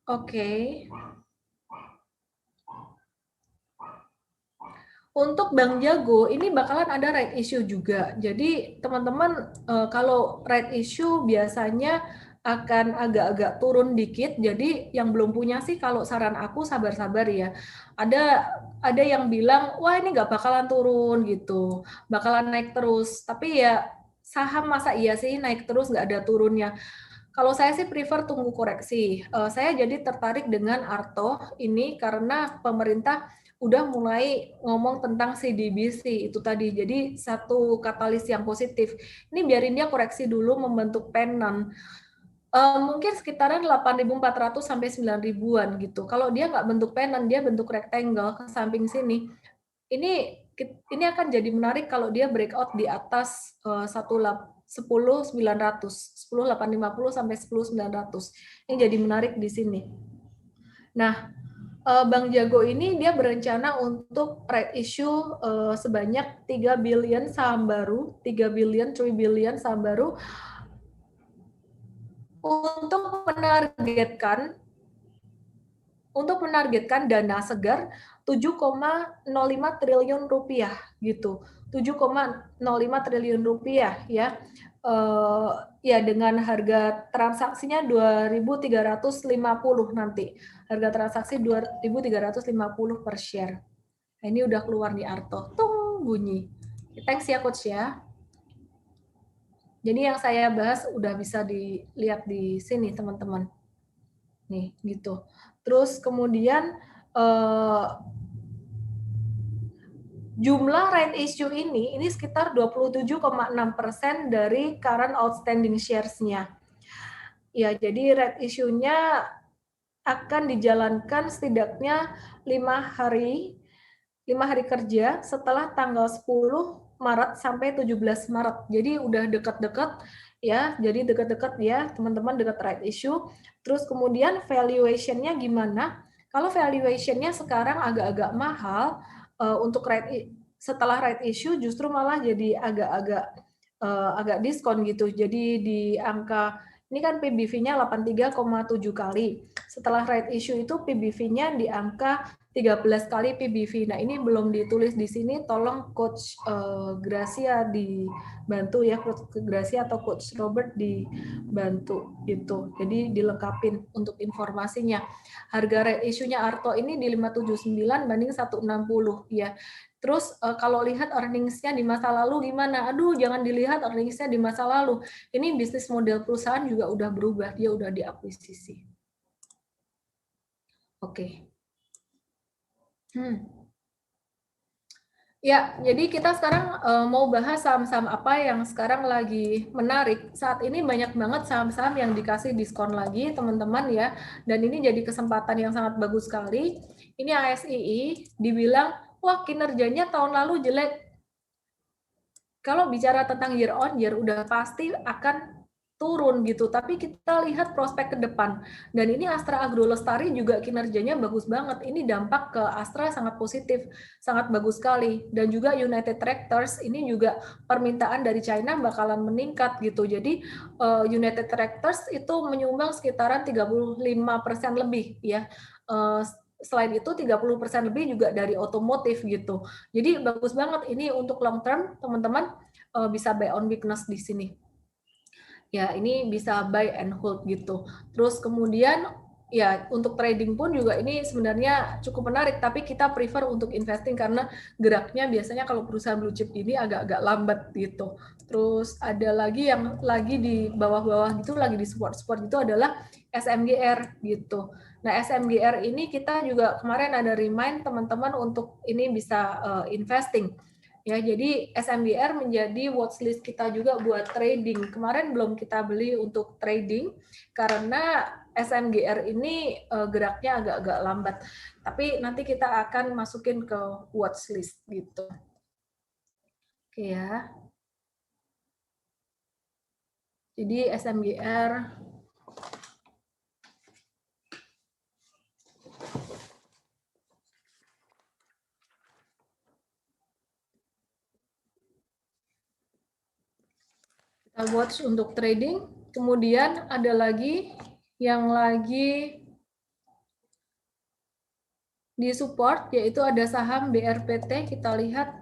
Oke. Untuk Bank Jago, ini bakalan ada right issue juga. Jadi teman-teman kalau right issue biasanya akan agak-agak turun dikit. Jadi yang belum punya sih kalau saran aku sabar-sabar ya. Ada yang bilang, wah ini nggak bakalan turun gitu, bakalan naik terus. Tapi ya saham masa iya sih naik terus nggak ada turunnya. Kalau saya sih prefer tunggu koreksi. Saya jadi tertarik dengan Arto ini karena pemerintah udah mulai ngomong tentang CDBC itu tadi. Jadi satu katalis yang positif. Ini biarin dia koreksi dulu membentuk pennant. Mungkin sekitaran 8.400 sampai 9.000-an gitu. Kalau dia nggak bentuk pennant, dia bentuk rectangle ke samping sini. Ini akan jadi menarik kalau dia breakout di atas 10.900, 10.850 sampai 10.900. Ini jadi menarik di sini. Nah, Bank Jago ini dia berencana untuk right issue sebanyak 3 billion saham baru, 3 billion, 3 billion saham baru untuk menargetkan dana segar 7,05 triliun rupiah gitu. 7,05 triliun rupiah ya. Ya dengan harga transaksinya 2.350 nanti. Harga transaksi 2.350 per share. Nah, ini udah keluar di Arto. Tung bunyi. Thanks ya coach ya. Jadi yang saya bahas udah bisa dilihat di sini teman-teman. nih gitu. Terus kemudian jumlah right issue ini sekitar 27,6% dari current outstanding shares-nya. Ya, jadi right issue-nya akan dijalankan setidaknya 5 hari kerja setelah tanggal 10 Maret sampai 17 Maret. Jadi udah dekat-dekat ya, jadi dekat-dekat ya teman-teman, dekat right issue. Terus kemudian valuation-nya gimana? Kalau valuation-nya sekarang agak-agak mahal, untuk setelah right issue justru malah jadi agak diskon gitu. Jadi di angka ini kan PBV-nya 83,7 kali. Setelah right issue itu PBV-nya di angka 13 kali PBV. Nah, ini belum ditulis di sini, tolong Coach Gracia dibantu ya, Coach Gracia atau Coach Robert dibantu gitu. Jadi dilengkapin untuk informasinya. Harga right issue-nya Arto ini di 579 banding 160 ya. Terus kalau lihat earnings-nya di masa lalu gimana? Aduh, jangan dilihat earnings-nya di masa lalu. Ini bisnis model perusahaan juga udah berubah, dia udah diakuisisi. Oke. Ya, jadi kita sekarang mau bahas saham-saham apa yang sekarang lagi menarik. Saat ini banyak banget saham-saham yang dikasih diskon lagi, teman-teman ya. Dan ini jadi kesempatan yang sangat bagus sekali. Ini ASII dibilang, wah kinerjanya tahun lalu jelek. Kalau bicara tentang year on year, udah pasti akan turun gitu, tapi kita lihat prospek ke depan. Dan ini Astra Agro Lestari juga kinerjanya bagus banget. Ini dampak ke Astra sangat positif, sangat bagus sekali. Dan juga United Tractors ini juga permintaan dari China bakalan meningkat gitu. Jadi United Tractors itu menyumbang sekitaran 35% lebih ya. Selain itu 30% lebih juga dari otomotif gitu. Jadi bagus banget ini untuk long term, teman-teman bisa buy on weakness di sini. Ya, ini bisa buy and hold gitu. Terus kemudian ya untuk trading pun juga ini sebenarnya cukup menarik, tapi kita prefer untuk investing karena geraknya biasanya kalau perusahaan blue chip ini agak-agak lambat gitu. Terus ada lagi yang lagi di bawah-bawah gitu, lagi di support-support itu adalah SMGR gitu. Nah, SMGR ini kita juga kemarin ada remind teman-teman untuk ini bisa investing. Ya, jadi SMBR menjadi watchlist kita juga buat trading. Kemarin belum kita beli untuk trading karena SMGR ini geraknya agak-agak lambat. Tapi nanti kita akan masukin ke watchlist gitu. Oke ya. Jadi SMGR kita watch untuk trading. Kemudian ada lagi yang lagi di support, yaitu ada saham BRPT, kita lihat.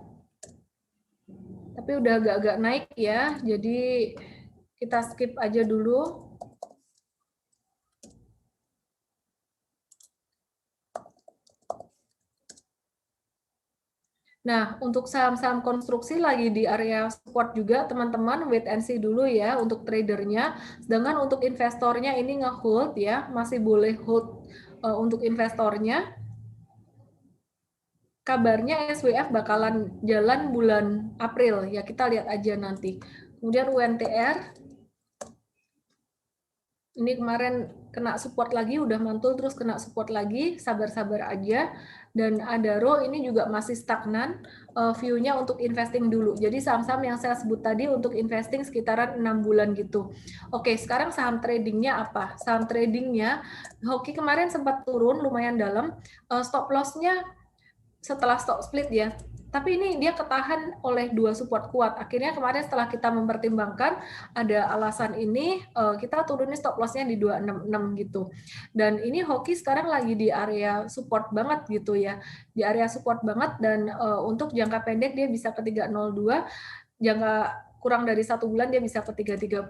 Tapi udah agak-agak naik ya, jadi kita skip aja dulu. Nah, untuk saham-saham konstruksi lagi di area support juga, teman-teman, wait and see dulu ya untuk tradernya. Sedangkan untuk investornya ini nge-hold ya, masih boleh hold untuk investornya. Kabarnya SWF bakalan jalan bulan April, ya kita lihat aja nanti. Kemudian UNTR, ini kemarin kena support lagi, udah mantul terus kena support lagi, sabar-sabar aja. Dan Adaro ini juga masih stagnan, view-nya untuk investing dulu. Jadi saham-saham yang saya sebut tadi untuk investing sekitaran 6 bulan gitu. Oke, sekarang saham tradingnya apa? Saham tradingnya, Hoki kemarin sempat turun lumayan dalam, stop loss-nya setelah stock split ya. Tapi ini dia ketahan oleh dua support kuat. Akhirnya kemarin setelah kita mempertimbangkan ada alasan ini, kita turunin stop loss-nya di 266 gitu. Dan ini Hoki sekarang lagi di area support banget gitu ya. Di area support banget dan untuk jangka pendek dia bisa ke 302, jangka kurang dari 1 bulan dia bisa ke 330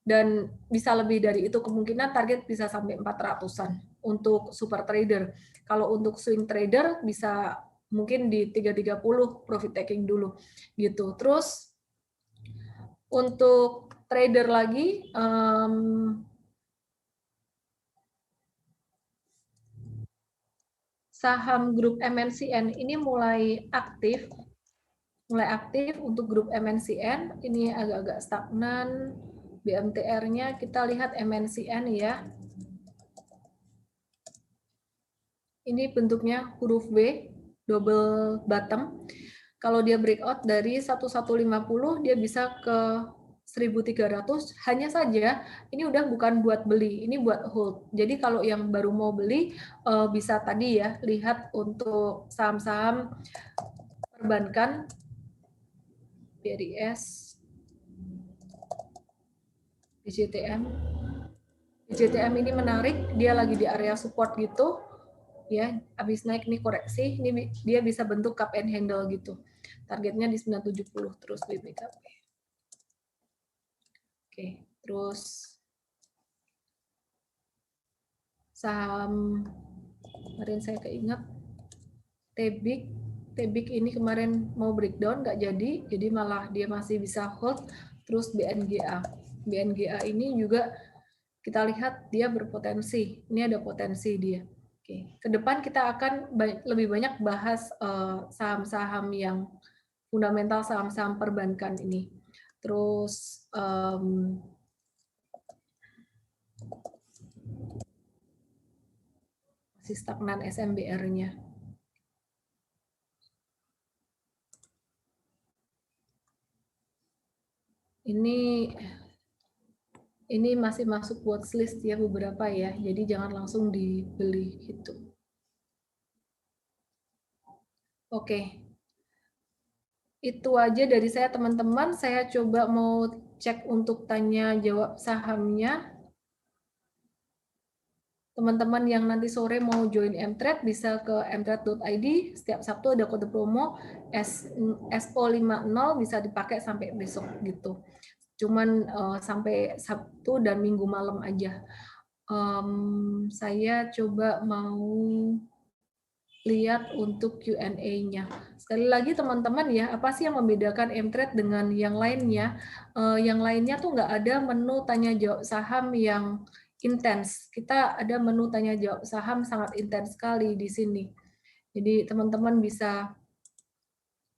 dan bisa lebih dari itu, kemungkinan target bisa sampai 400-an untuk super trader. Kalau untuk swing trader bisa mungkin di 330 profit taking dulu gitu. Terus untuk trader lagi saham grup MNCN ini mulai aktif untuk grup MNCN. Ini agak-agak stagnan. BMTR-nya kita lihat MNCN ya. Ini bentuknya huruf W, double bottom. Kalau dia breakout dari 1150, dia bisa ke 1300. Hanya saja ini udah bukan buat beli, ini buat hold. Jadi kalau yang baru mau beli bisa tadi ya, lihat untuk saham-saham perbankan, BRIS, BJTM. BJTM ini menarik, dia lagi di area support gitu. Ya, habis naik nih koreksi, ini dia bisa bentuk cup and handle gitu. Targetnya di 970 terus BBKP. Oke, terus saham kemarin saya keinget Tebik ini kemarin mau breakdown nggak jadi malah dia masih bisa hold. Terus BNGA ini juga kita lihat dia berpotensi. Ini ada potensi dia. Oke, ke depan kita akan lebih banyak bahas saham-saham yang fundamental, saham-saham perbankan ini. Terus masih stagnan SMBR-nya. Ini masih masuk watchlist ya beberapa ya, jadi jangan langsung dibeli gitu. Oke, itu aja dari saya teman-teman. Saya coba mau cek untuk tanya jawab sahamnya. Teman-teman yang nanti sore mau join Mtrade bisa ke mtrade.id. Setiap Sabtu ada kode promo SO50 bisa dipakai sampai besok gitu. Cuman sampai Sabtu dan Minggu malam aja. Saya coba mau lihat untuk Q&A-nya. Sekali lagi teman-teman ya, apa sih yang membedakan Mtrade dengan yang lainnya? Yang lainnya tuh nggak ada menu tanya jawab saham yang intens. Kita ada menu tanya jawab saham sangat intens sekali di sini. Jadi teman-teman bisa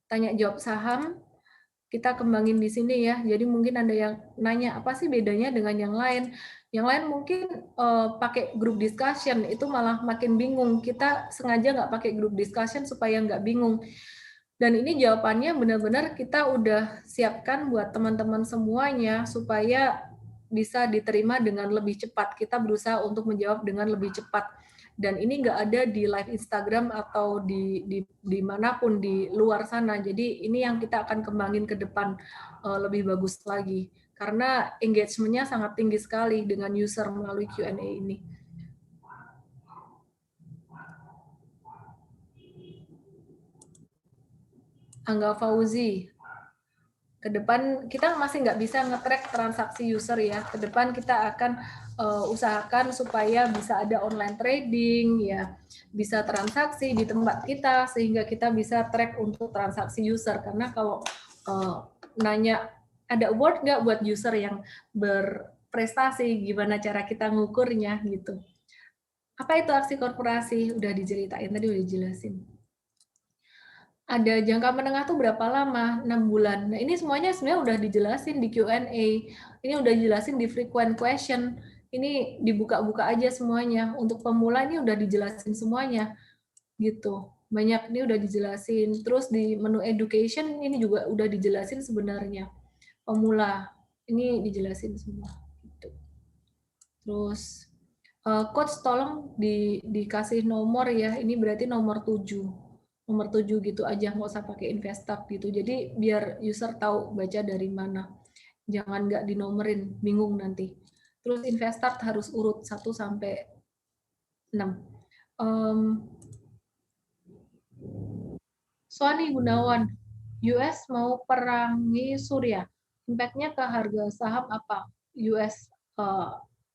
tanya jawab saham, kita kembangin di sini ya. Jadi mungkin ada yang nanya apa sih bedanya dengan yang lain. Yang lain mungkin pakai group discussion, itu malah makin bingung. Kita sengaja nggak pakai group discussion supaya nggak bingung. Dan ini jawabannya benar-benar kita udah siapkan buat teman-teman semuanya supaya bisa diterima dengan lebih cepat. Kita berusaha untuk menjawab dengan lebih cepat. Dan ini nggak ada di live Instagram atau di manapun di luar sana. Jadi ini yang kita akan kembangin ke depan lebih bagus lagi. Karena engagement-nya sangat tinggi sekali dengan user melalui Q&A ini. Angga Fauzi, ke depan kita masih nggak bisa nge-track transaksi user ya. Ke depan kita akan usahakan supaya bisa ada online trading ya, bisa transaksi di tempat kita sehingga kita bisa track untuk transaksi user. Karena kalau nanya ada award nggak buat user yang berprestasi, gimana cara kita ngukurnya gitu. Apa itu aksi korporasi? Udah diceritain tadi, udah dijelasin. Ada jangka menengah tuh berapa lama? 6 bulan. Nah, ini semuanya sebenarnya udah dijelasin di Q&A. Ini udah dijelasin di frequent question. Ini dibuka-buka aja semuanya. Untuk pemula ini udah dijelasin semuanya. Gitu. Banyak ini udah dijelasin. Terus di menu education ini juga udah dijelasin sebenarnya. Pemula ini dijelasin semua. Gitu. Terus coach tolong dikasih nomor ya. Ini berarti nomor 7. Nomor 7 gitu aja, nggak usah pakai Investap gitu. Jadi biar user tahu baca dari mana. Jangan nggak dinomerin, bingung nanti. Terus Investap harus urut 1 sampai 6. Sony Gunawan, US mau perangi Suriah. Impact-nya ke harga saham apa? US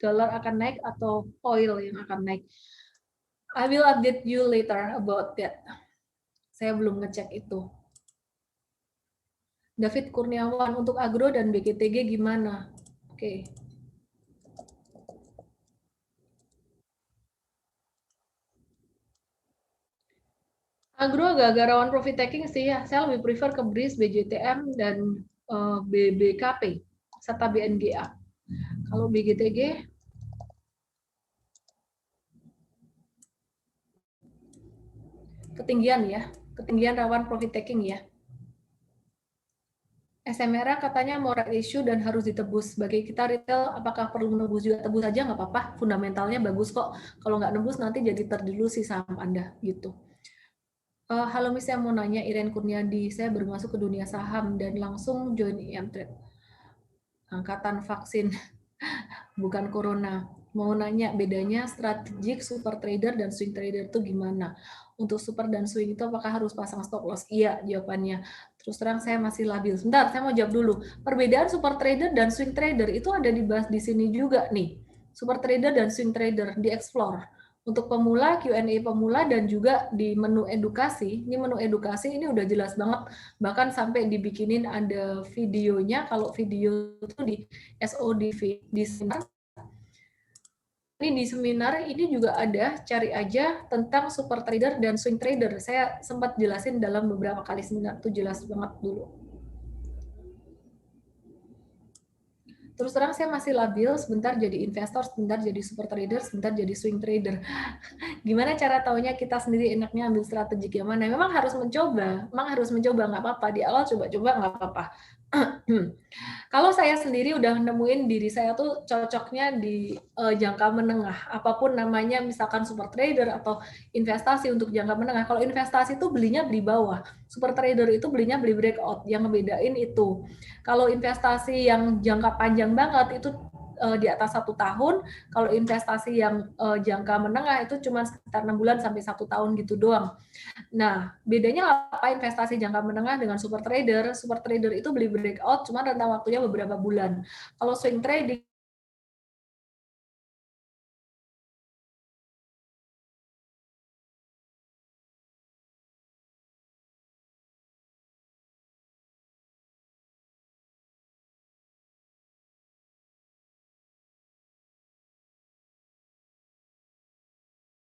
dollar akan naik atau oil yang akan naik? I will update you later about that. Saya belum ngecek itu. David Kurniawan, untuk Agro dan BGTG gimana? Oke. Agro agak rawan profit taking sih ya. Saya lebih prefer ke BRIS, BJTM, dan BBKP serta BNGA. Kalau BGTG ketinggian ya, ketinggian rawan profit taking ya. SMRA katanya mau right issue dan harus ditebus. Bagi kita retail, apakah perlu menebus juga? Tebus aja nggak apa-apa, fundamentalnya bagus kok. Kalau nggak nebus nanti jadi terdilusi saham Anda gitu. Halo Miss, saya mau nanya, Iren Kurniadi. Saya baru masuk ke dunia saham dan langsung join IM Trade. Angkatan vaksin, bukan corona. Mau nanya bedanya strategik super trader dan swing trader itu gimana? Untuk super dan swing itu apakah harus pasang stop loss? Iya, jawabannya. Terus terang saya masih labil. Sebentar, saya mau jawab dulu. Perbedaan super trader dan swing trader itu ada dibahas di sini juga nih. Super trader dan swing trader di explore. Untuk pemula, Q&A pemula, dan juga di menu edukasi. Ini menu edukasi ini udah jelas banget. Bahkan sampai dibikinin ada videonya. Kalau video itu di SOD di seminar. Ini di seminar ini juga ada, cari aja tentang super trader dan swing trader. Saya sempat jelasin dalam beberapa kali seminar, itu jelas banget dulu. Terus terang saya masih labil, sebentar jadi investor, sebentar jadi super trader, sebentar jadi swing trader. Gimana cara taunya kita sendiri enaknya ambil strategi yang mana? Memang harus mencoba, nggak apa-apa. Di awal coba-coba nggak apa-apa. Kalau saya sendiri udah nemuin diri saya tuh cocoknya di jangka menengah, apapun namanya, misalkan super trader atau investasi untuk jangka menengah. Kalau investasi itu belinya beli bawah, super trader itu belinya beli breakout. Yang ngebedain itu. Kalau investasi yang jangka panjang banget itu di atas 1 tahun. Kalau investasi yang jangka menengah itu cuma sekitar 6 bulan sampai 1 tahun gitu doang. Nah, bedanya apa investasi jangka menengah dengan super trader? Super trader itu beli breakout, cuma rentang waktunya beberapa bulan. Kalau swing trading,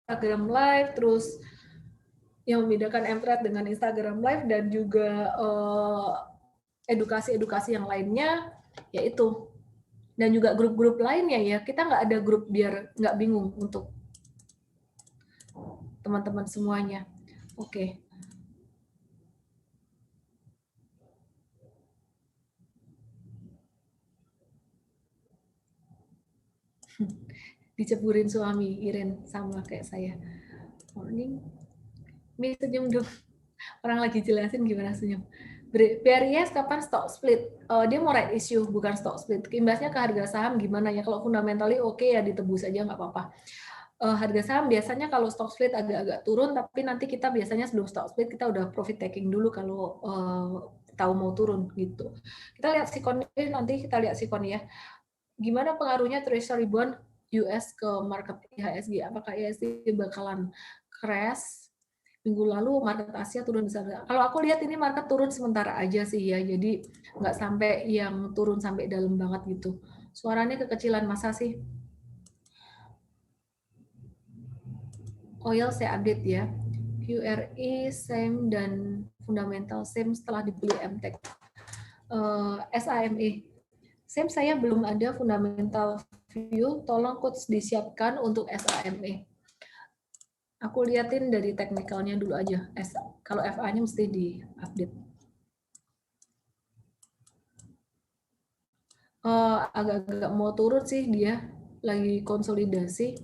Instagram Live, terus yang membedakan Mtrade dengan Instagram Live dan juga edukasi-edukasi yang lainnya, yaitu dan juga grup-grup lainnya ya. Kita nggak ada grup biar nggak bingung untuk teman-teman semuanya. Oke. Diceburin suami Iren sama kayak saya. Morning. Mi senyum dong. Orang lagi jelasin gimana senyum. BRIS kapan stock split? Dia mau right issue, bukan stock split. Imbasnya ke harga saham gimana ya? Kalau fundamentally oke ya ditebus aja nggak apa-apa. Harga saham biasanya kalau stock split agak-agak turun, tapi nanti kita biasanya sebelum stock split kita udah profit taking dulu kalau tahu mau turun gitu. Kita lihat sikon nanti kita lihat sikon ya. Gimana pengaruhnya Treasury bond US ke market IHSG? Apakah IHSG bakalan crash? Minggu lalu market Asia turun besar. Kalau aku lihat ini market turun sementara aja sih ya, jadi nggak sampai yang turun sampai dalam banget gitu. Suaranya kekecilan masa sih? Oil saya update ya. QRI same dan fundamental same setelah dibeli MTEK. SAME same saya belum ada fundamental view, tolong coach disiapkan untuk SAME. Aku liatin dari teknikalnya dulu aja. Kalau FA-nya mesti di-update. Agak-agak mau turun sih dia, lagi konsolidasi.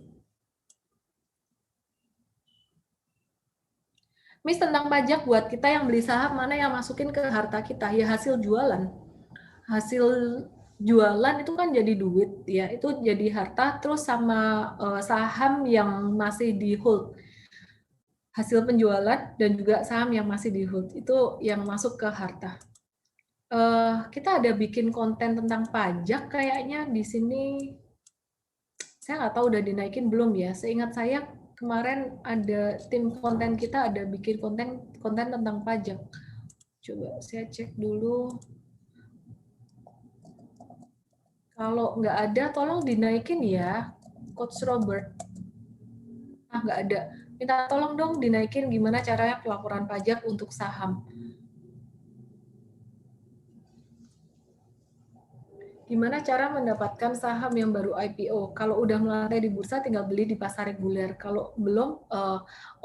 Miss, tentang pajak buat kita yang beli saham, mana yang masukin ke harta kita? Ya hasil jualan. Hasil jualan itu kan jadi duit ya, itu jadi harta, terus sama saham yang masih di hold. Hasil penjualan dan juga saham yang masih di hold itu yang masuk ke harta. Kita ada bikin konten tentang pajak kayaknya di sini. Saya nggak tahu udah dinaikin belum ya. Seingat saya kemarin ada tim konten kita ada bikin konten tentang pajak. Coba saya cek dulu. Kalau nggak ada, tolong dinaikin ya, Coach Robert. Nggak ada. Minta tolong dong dinaikin gimana caranya pelaporan pajak untuk saham. Gimana cara mendapatkan saham yang baru IPO? Kalau udah melantai di bursa tinggal beli di pasar reguler. Kalau belum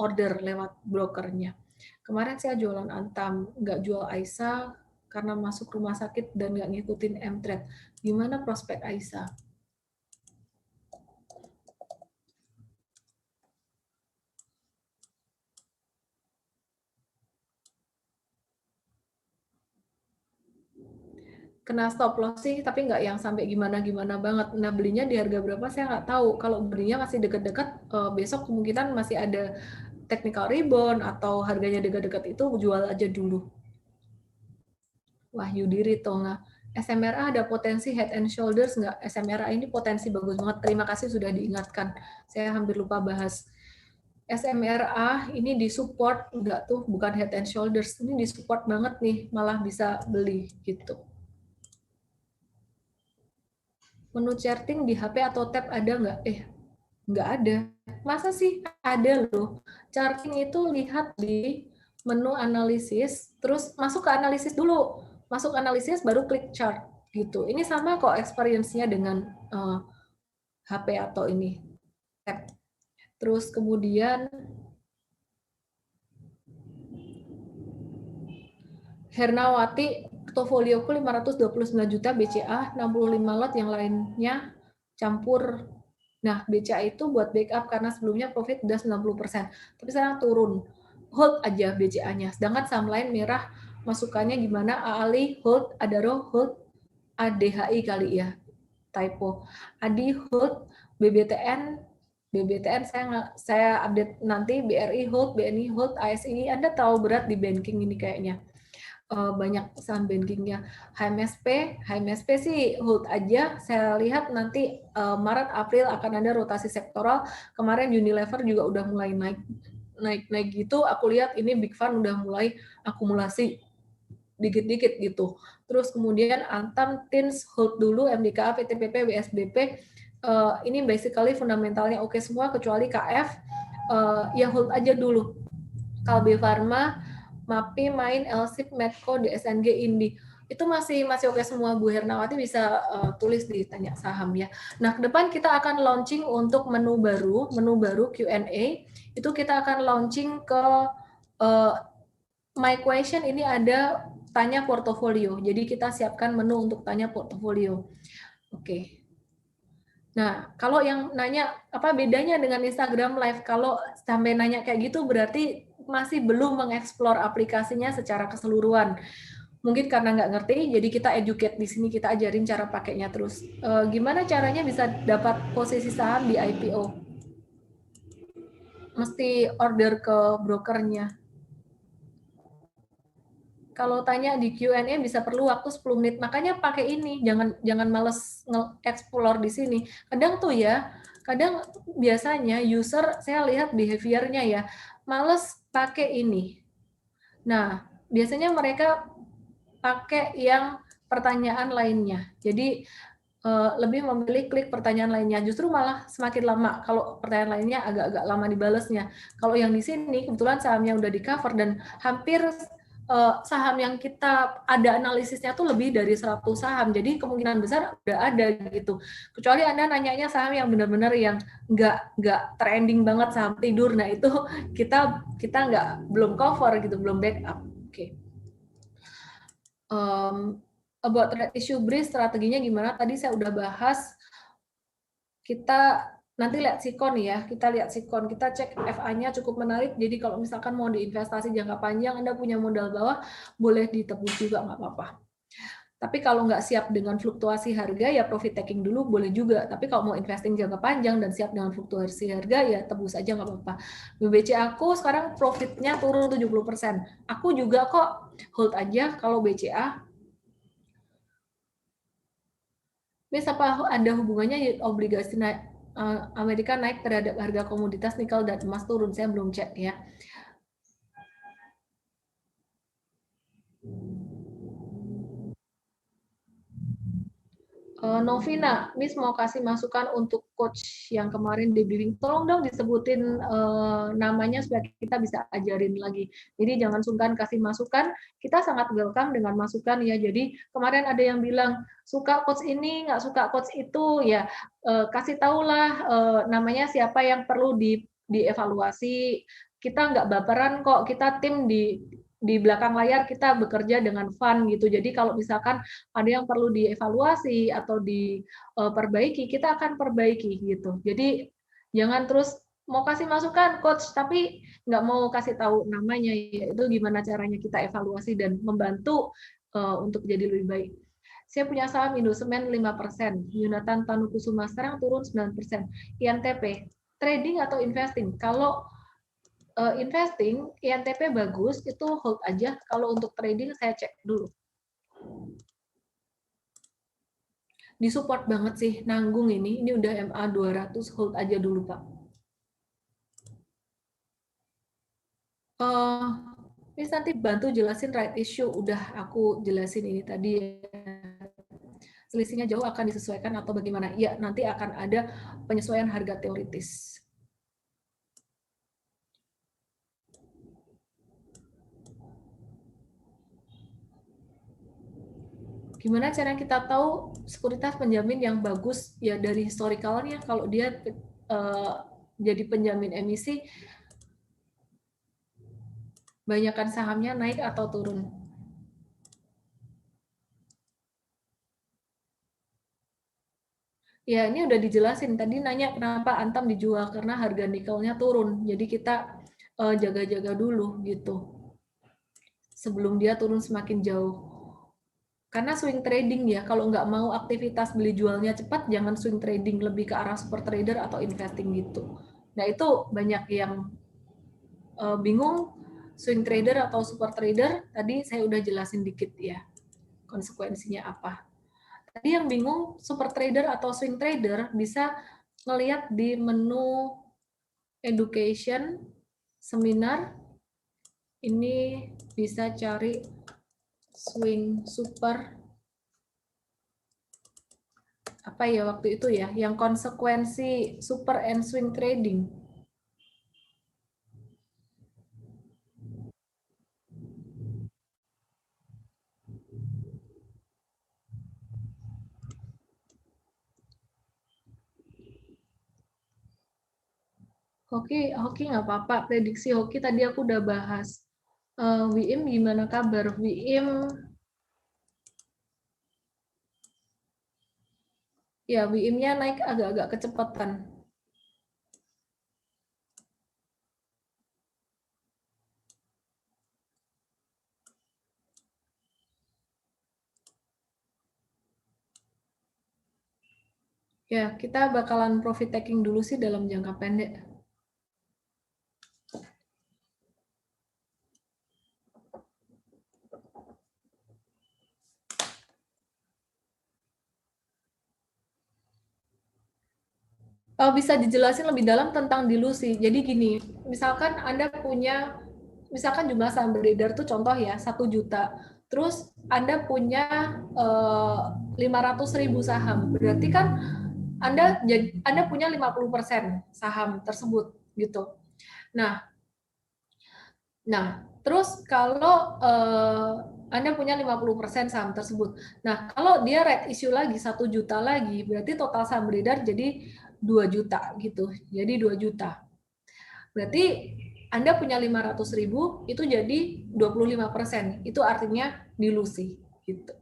order lewat brokernya. Kemarin saya jualan Antam, nggak jual Aisyah karena masuk rumah sakit dan nggak ngikutin M-Trade. Gimana prospek Aisyah? Kena stop loss sih, tapi nggak yang sampai gimana-gimana banget. Nah, belinya di harga berapa saya nggak tahu. Kalau belinya masih deket-deket, besok kemungkinan masih ada technical rebound atau harganya dekat-dekat itu jual aja dulu. Wahyu Diri Tonga. SMRA ada potensi head and shoulders nggak? SMRA ini potensi bagus banget. Terima kasih sudah diingatkan. Saya hampir lupa bahas. SMRA ini disupport nggak tuh? Bukan head and shoulders. Ini disupport banget nih. Malah bisa beli gitu. Menu charting di HP atau tab ada nggak? Nggak ada. Masa sih ada loh. Charting itu lihat di menu analisis, terus masuk ke analisis dulu. Masuk analisis baru klik chart gitu. Ini sama kok experience-nya dengan HP atau ini tab. Terus kemudian Hernawati, portofolioku 529 juta BCA, 65 lot yang lainnya campur. Nah, BCA itu buat backup karena sebelumnya profit udah 90%. Tapi sekarang turun. Hold aja BCA-nya. Sedangkan saham lain merah, masukannya gimana? AALI, hold, Adaro, hold, ADHI kali ya. Typo. ADI, hold, BBTN, BBTN saya update nanti, BRI hold, BNI hold, ASI. Anda tahu berat di banking ini kayaknya. Banyak saham bankingnya. HMSP sih hold aja. Saya lihat nanti Maret April akan ada rotasi sektoral. Kemarin Unilever juga udah mulai naik gitu. Aku lihat ini Big Fund udah mulai akumulasi dikit-dikit gitu. Terus kemudian Antam, Tins hold dulu, MDKA, PTPP, WSBP. Ini basically fundamentalnya oke semua kecuali KF. Ya hold aja dulu. Kalbe Pharma, MAPI, Main, Elsip, Medco, DSNG, Indi. Itu masih oke semua. Bu Hernawati bisa tulis di tanya saham ya. Nah, ke depan kita akan launching untuk menu baru Q&A. Itu kita akan launching ke My Question, ini ada tanya portofolio. Jadi kita siapkan menu untuk tanya portofolio. Oke. Nah, kalau yang nanya apa bedanya dengan Instagram Live, kalau sampai nanya kayak gitu berarti masih belum mengeksplor aplikasinya secara keseluruhan. Mungkin karena nggak ngerti, jadi kita educate di sini, kita ajarin cara pakainya terus. Gimana caranya bisa dapat posisi saham di IPO? Mesti order ke brokernya. Kalau tanya di Q&A bisa perlu waktu 10 menit. Makanya pakai ini, jangan males nge-explore di sini. Kadang tuh ya, kadang biasanya user saya lihat behavior-nya ya, males pakai ini. Nah, biasanya mereka pakai yang pertanyaan lainnya. Jadi lebih memilih klik pertanyaan lainnya. Justru malah semakin lama kalau pertanyaan lainnya agak-agak lama dibalesnya. Kalau yang di sini kebetulan sahamnya udah di cover dan hampir saham yang kita ada analisisnya tuh lebih dari 100 saham. Jadi kemungkinan besar udah ada gitu. Kecuali Anda nanyanya saham yang benar-benar yang nggak trending banget saham tidur. Nah, itu kita nggak belum cover gitu, belum backup. Oke. About red issue breeze, strateginya gimana? Tadi saya udah bahas. Kita nanti lihat sikon ya, kita lihat sikon, kita cek FA-nya cukup menarik. Jadi kalau misalkan mau diinvestasi jangka panjang, Anda punya modal bawah, boleh ditebus juga nggak apa-apa. Tapi kalau nggak siap dengan fluktuasi harga, ya profit taking dulu boleh juga. Tapi kalau mau investing jangka panjang dan siap dengan fluktuasi harga, ya tebus aja nggak apa-apa. BBC aku sekarang profitnya turun 70%. Aku juga kok hold aja kalau BCA. Bis apa ada hubungannya obligasi Amerika naik terhadap harga komoditas nikel dan emas turun? Saya belum cek ya. Novina, Miss mau kasih masukan untuk coach yang kemarin di briefing. Tolong dong disebutin namanya supaya kita bisa ajarin lagi. Jadi jangan sungkan kasih masukan. Kita sangat welcome dengan masukan ya. Jadi kemarin ada yang bilang suka coach ini, nggak suka coach itu, ya kasih tahulah namanya siapa yang perlu dievaluasi. Kita nggak baperan kok. Kita tim di belakang layar kita bekerja dengan fun gitu. Jadi kalau misalkan ada yang perlu dievaluasi atau diperbaiki, kita akan perbaiki gitu. Jadi jangan terus mau kasih masukan coach tapi nggak mau kasih tahu namanya, itu gimana caranya kita evaluasi dan membantu untuk jadi lebih baik. Saya punya saham Indosemen 5%, Yunatan Tanukusuma sekarang turun 9%. INTP, trading atau investing? Kalau investing, INTP bagus, itu hold aja. Kalau untuk trading, saya cek dulu. Disupport banget sih, nanggung ini udah MA 200, hold aja dulu Pak. Ini nanti bantu jelasin right issue, udah aku jelasin ini tadi. Selisihnya jauh akan disesuaikan atau bagaimana? Ya, nanti akan ada penyesuaian harga teoritis. Gimana cara kita tahu sekuritas penjamin yang bagus? Ya dari historicalnya, kalau dia jadi penjamin emisi, banyakkan sahamnya naik atau turun. Ya, ini udah dijelasin. Tadi nanya kenapa Antam dijual, karena harga nikelnya turun. Jadi kita jaga-jaga dulu gitu. Sebelum dia turun semakin jauh. Karena swing trading ya, kalau nggak mau aktivitas beli jualnya cepat, jangan swing trading, lebih ke arah super trader atau investing gitu. Nah itu banyak yang bingung, swing trader atau super trader, tadi saya udah jelasin dikit ya, konsekuensinya apa. Tadi yang bingung, super trader atau swing trader, bisa ngelihat di menu education, seminar, ini bisa cari swing super apa ya waktu itu ya, yang konsekuensi super and swing trading. Hoki nggak apa-apa, prediksi hoki tadi aku udah bahas. WIM gimana kabar? WIM ya, WIM-nya naik agak-agak kecepatan. Ya, kita bakalan profit taking dulu sih dalam jangka pendek. Bisa dijelasin lebih dalam tentang dilusi. Jadi gini, misalkan Anda punya, misalkan jumlah saham beredar tuh contoh ya, 1 juta. Terus Anda punya 500.000 saham. Berarti kan Anda punya 50% saham tersebut gitu. Nah, terus kalau Anda punya 50% saham tersebut. Nah, kalau dia red issue lagi 1 juta lagi, berarti total saham beredar jadi 2 juta gitu. Jadi 2 juta. Berarti Anda punya 500.000, itu jadi 25%. Itu artinya dilusi gitu.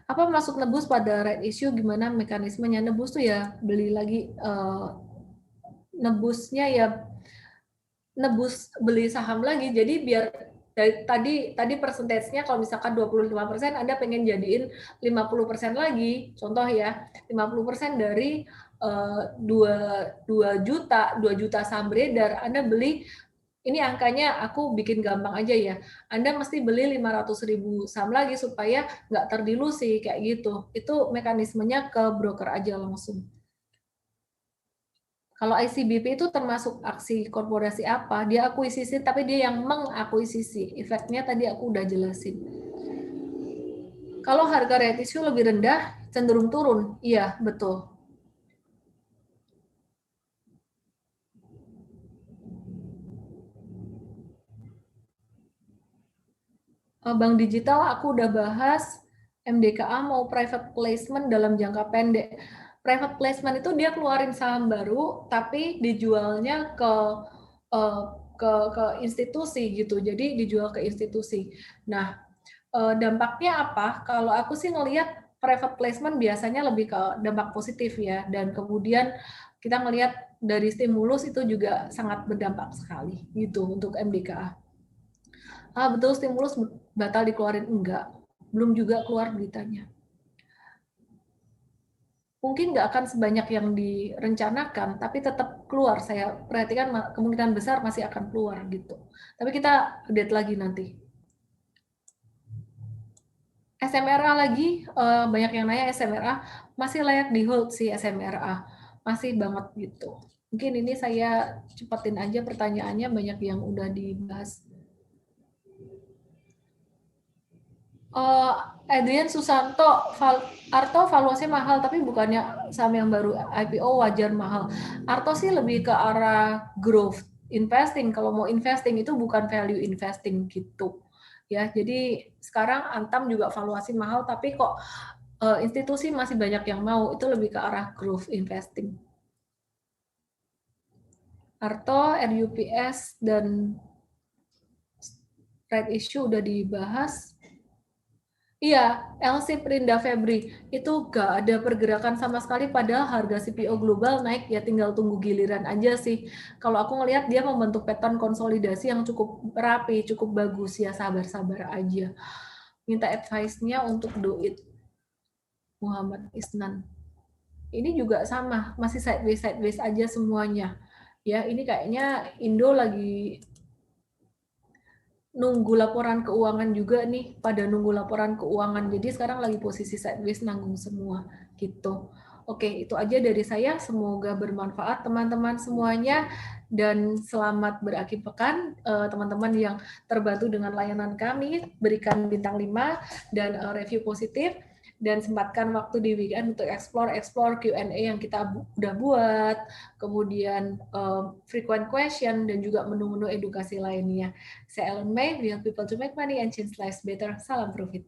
Apa masuk nebus pada red issue, gimana mekanismenya? Nebus tuh ya beli lagi, nebusnya ya nebus beli saham lagi. Jadi biar tadi persentasenya kalau misalkan 25%, Anda pengen jadiin 50% lagi. Contoh ya, 50% dari 2 juta saham beredar, Anda beli, ini angkanya aku bikin gampang aja ya. Anda mesti beli 500.000 saham lagi supaya nggak terdilusi kayak gitu. Itu mekanismenya ke broker aja langsung. Kalau ICBP itu termasuk aksi korporasi apa? Dia akuisisi, tapi dia yang mengakuisisi. Efeknya tadi aku udah jelasin. Kalau harga right issue lebih rendah, cenderung turun. Iya, betul. Bank digital aku udah bahas, MDKA mau private placement dalam jangka pendek. Private placement itu dia keluarin saham baru, tapi dijualnya eh, ke institusi gitu. Jadi dijual ke institusi. Nah, dampaknya apa? Kalau aku sih ngelihat private placement biasanya lebih ke dampak positif ya. Dan kemudian kita ngelihat dari stimulus itu juga sangat berdampak sekali gitu untuk MDKA. Betul stimulus batal dikeluarin, enggak, belum juga keluar beritanya. Mungkin nggak akan sebanyak yang direncanakan, tapi tetap keluar. Saya perhatikan kemungkinan besar masih akan keluar gitu. Tapi kita update lagi nanti. SMRA lagi, banyak yang nanya SMRA, masih layak di hold sih SMRA, masih banget gitu. Mungkin ini saya cepetin aja pertanyaannya, banyak yang udah dibahas. Adrian Susanto, Arto valuasinya mahal, tapi bukannya saham yang baru IPO wajar mahal. Arto sih lebih ke arah growth investing. Kalau mau investing itu bukan value investing gitu. Ya, jadi sekarang Antam juga valuasi mahal, tapi kok institusi masih banyak yang mau, itu lebih ke arah growth investing. Arto, RUPS, dan right issue udah dibahas. Iya, LC Perindah Febri itu gak ada pergerakan sama sekali, padahal harga CPO global naik, ya tinggal tunggu giliran aja sih. Kalau aku ngelihat dia membentuk pattern konsolidasi yang cukup rapi, cukup bagus, ya sabar-sabar aja. Minta advice-nya untuk do it, Muhammad Isnan. Ini juga sama, masih sideways aja semuanya. Ya, ini kayaknya Indo lagi nunggu laporan keuangan juga nih, pada nunggu laporan keuangan. Jadi sekarang lagi posisi sideways, nanggung semua gitu. Oke, itu aja dari saya. Semoga bermanfaat teman-teman semuanya, dan selamat berakhir pekan teman-teman yang terbantu dengan layanan kami. Berikan bintang 5 dan review positif, dan sempatkan waktu di weekend untuk explore Q&A yang kita udah buat, kemudian frequent question, dan juga menu-menu edukasi lainnya. Saya Ellen May, we help people to make money and change lives better. Salam profit.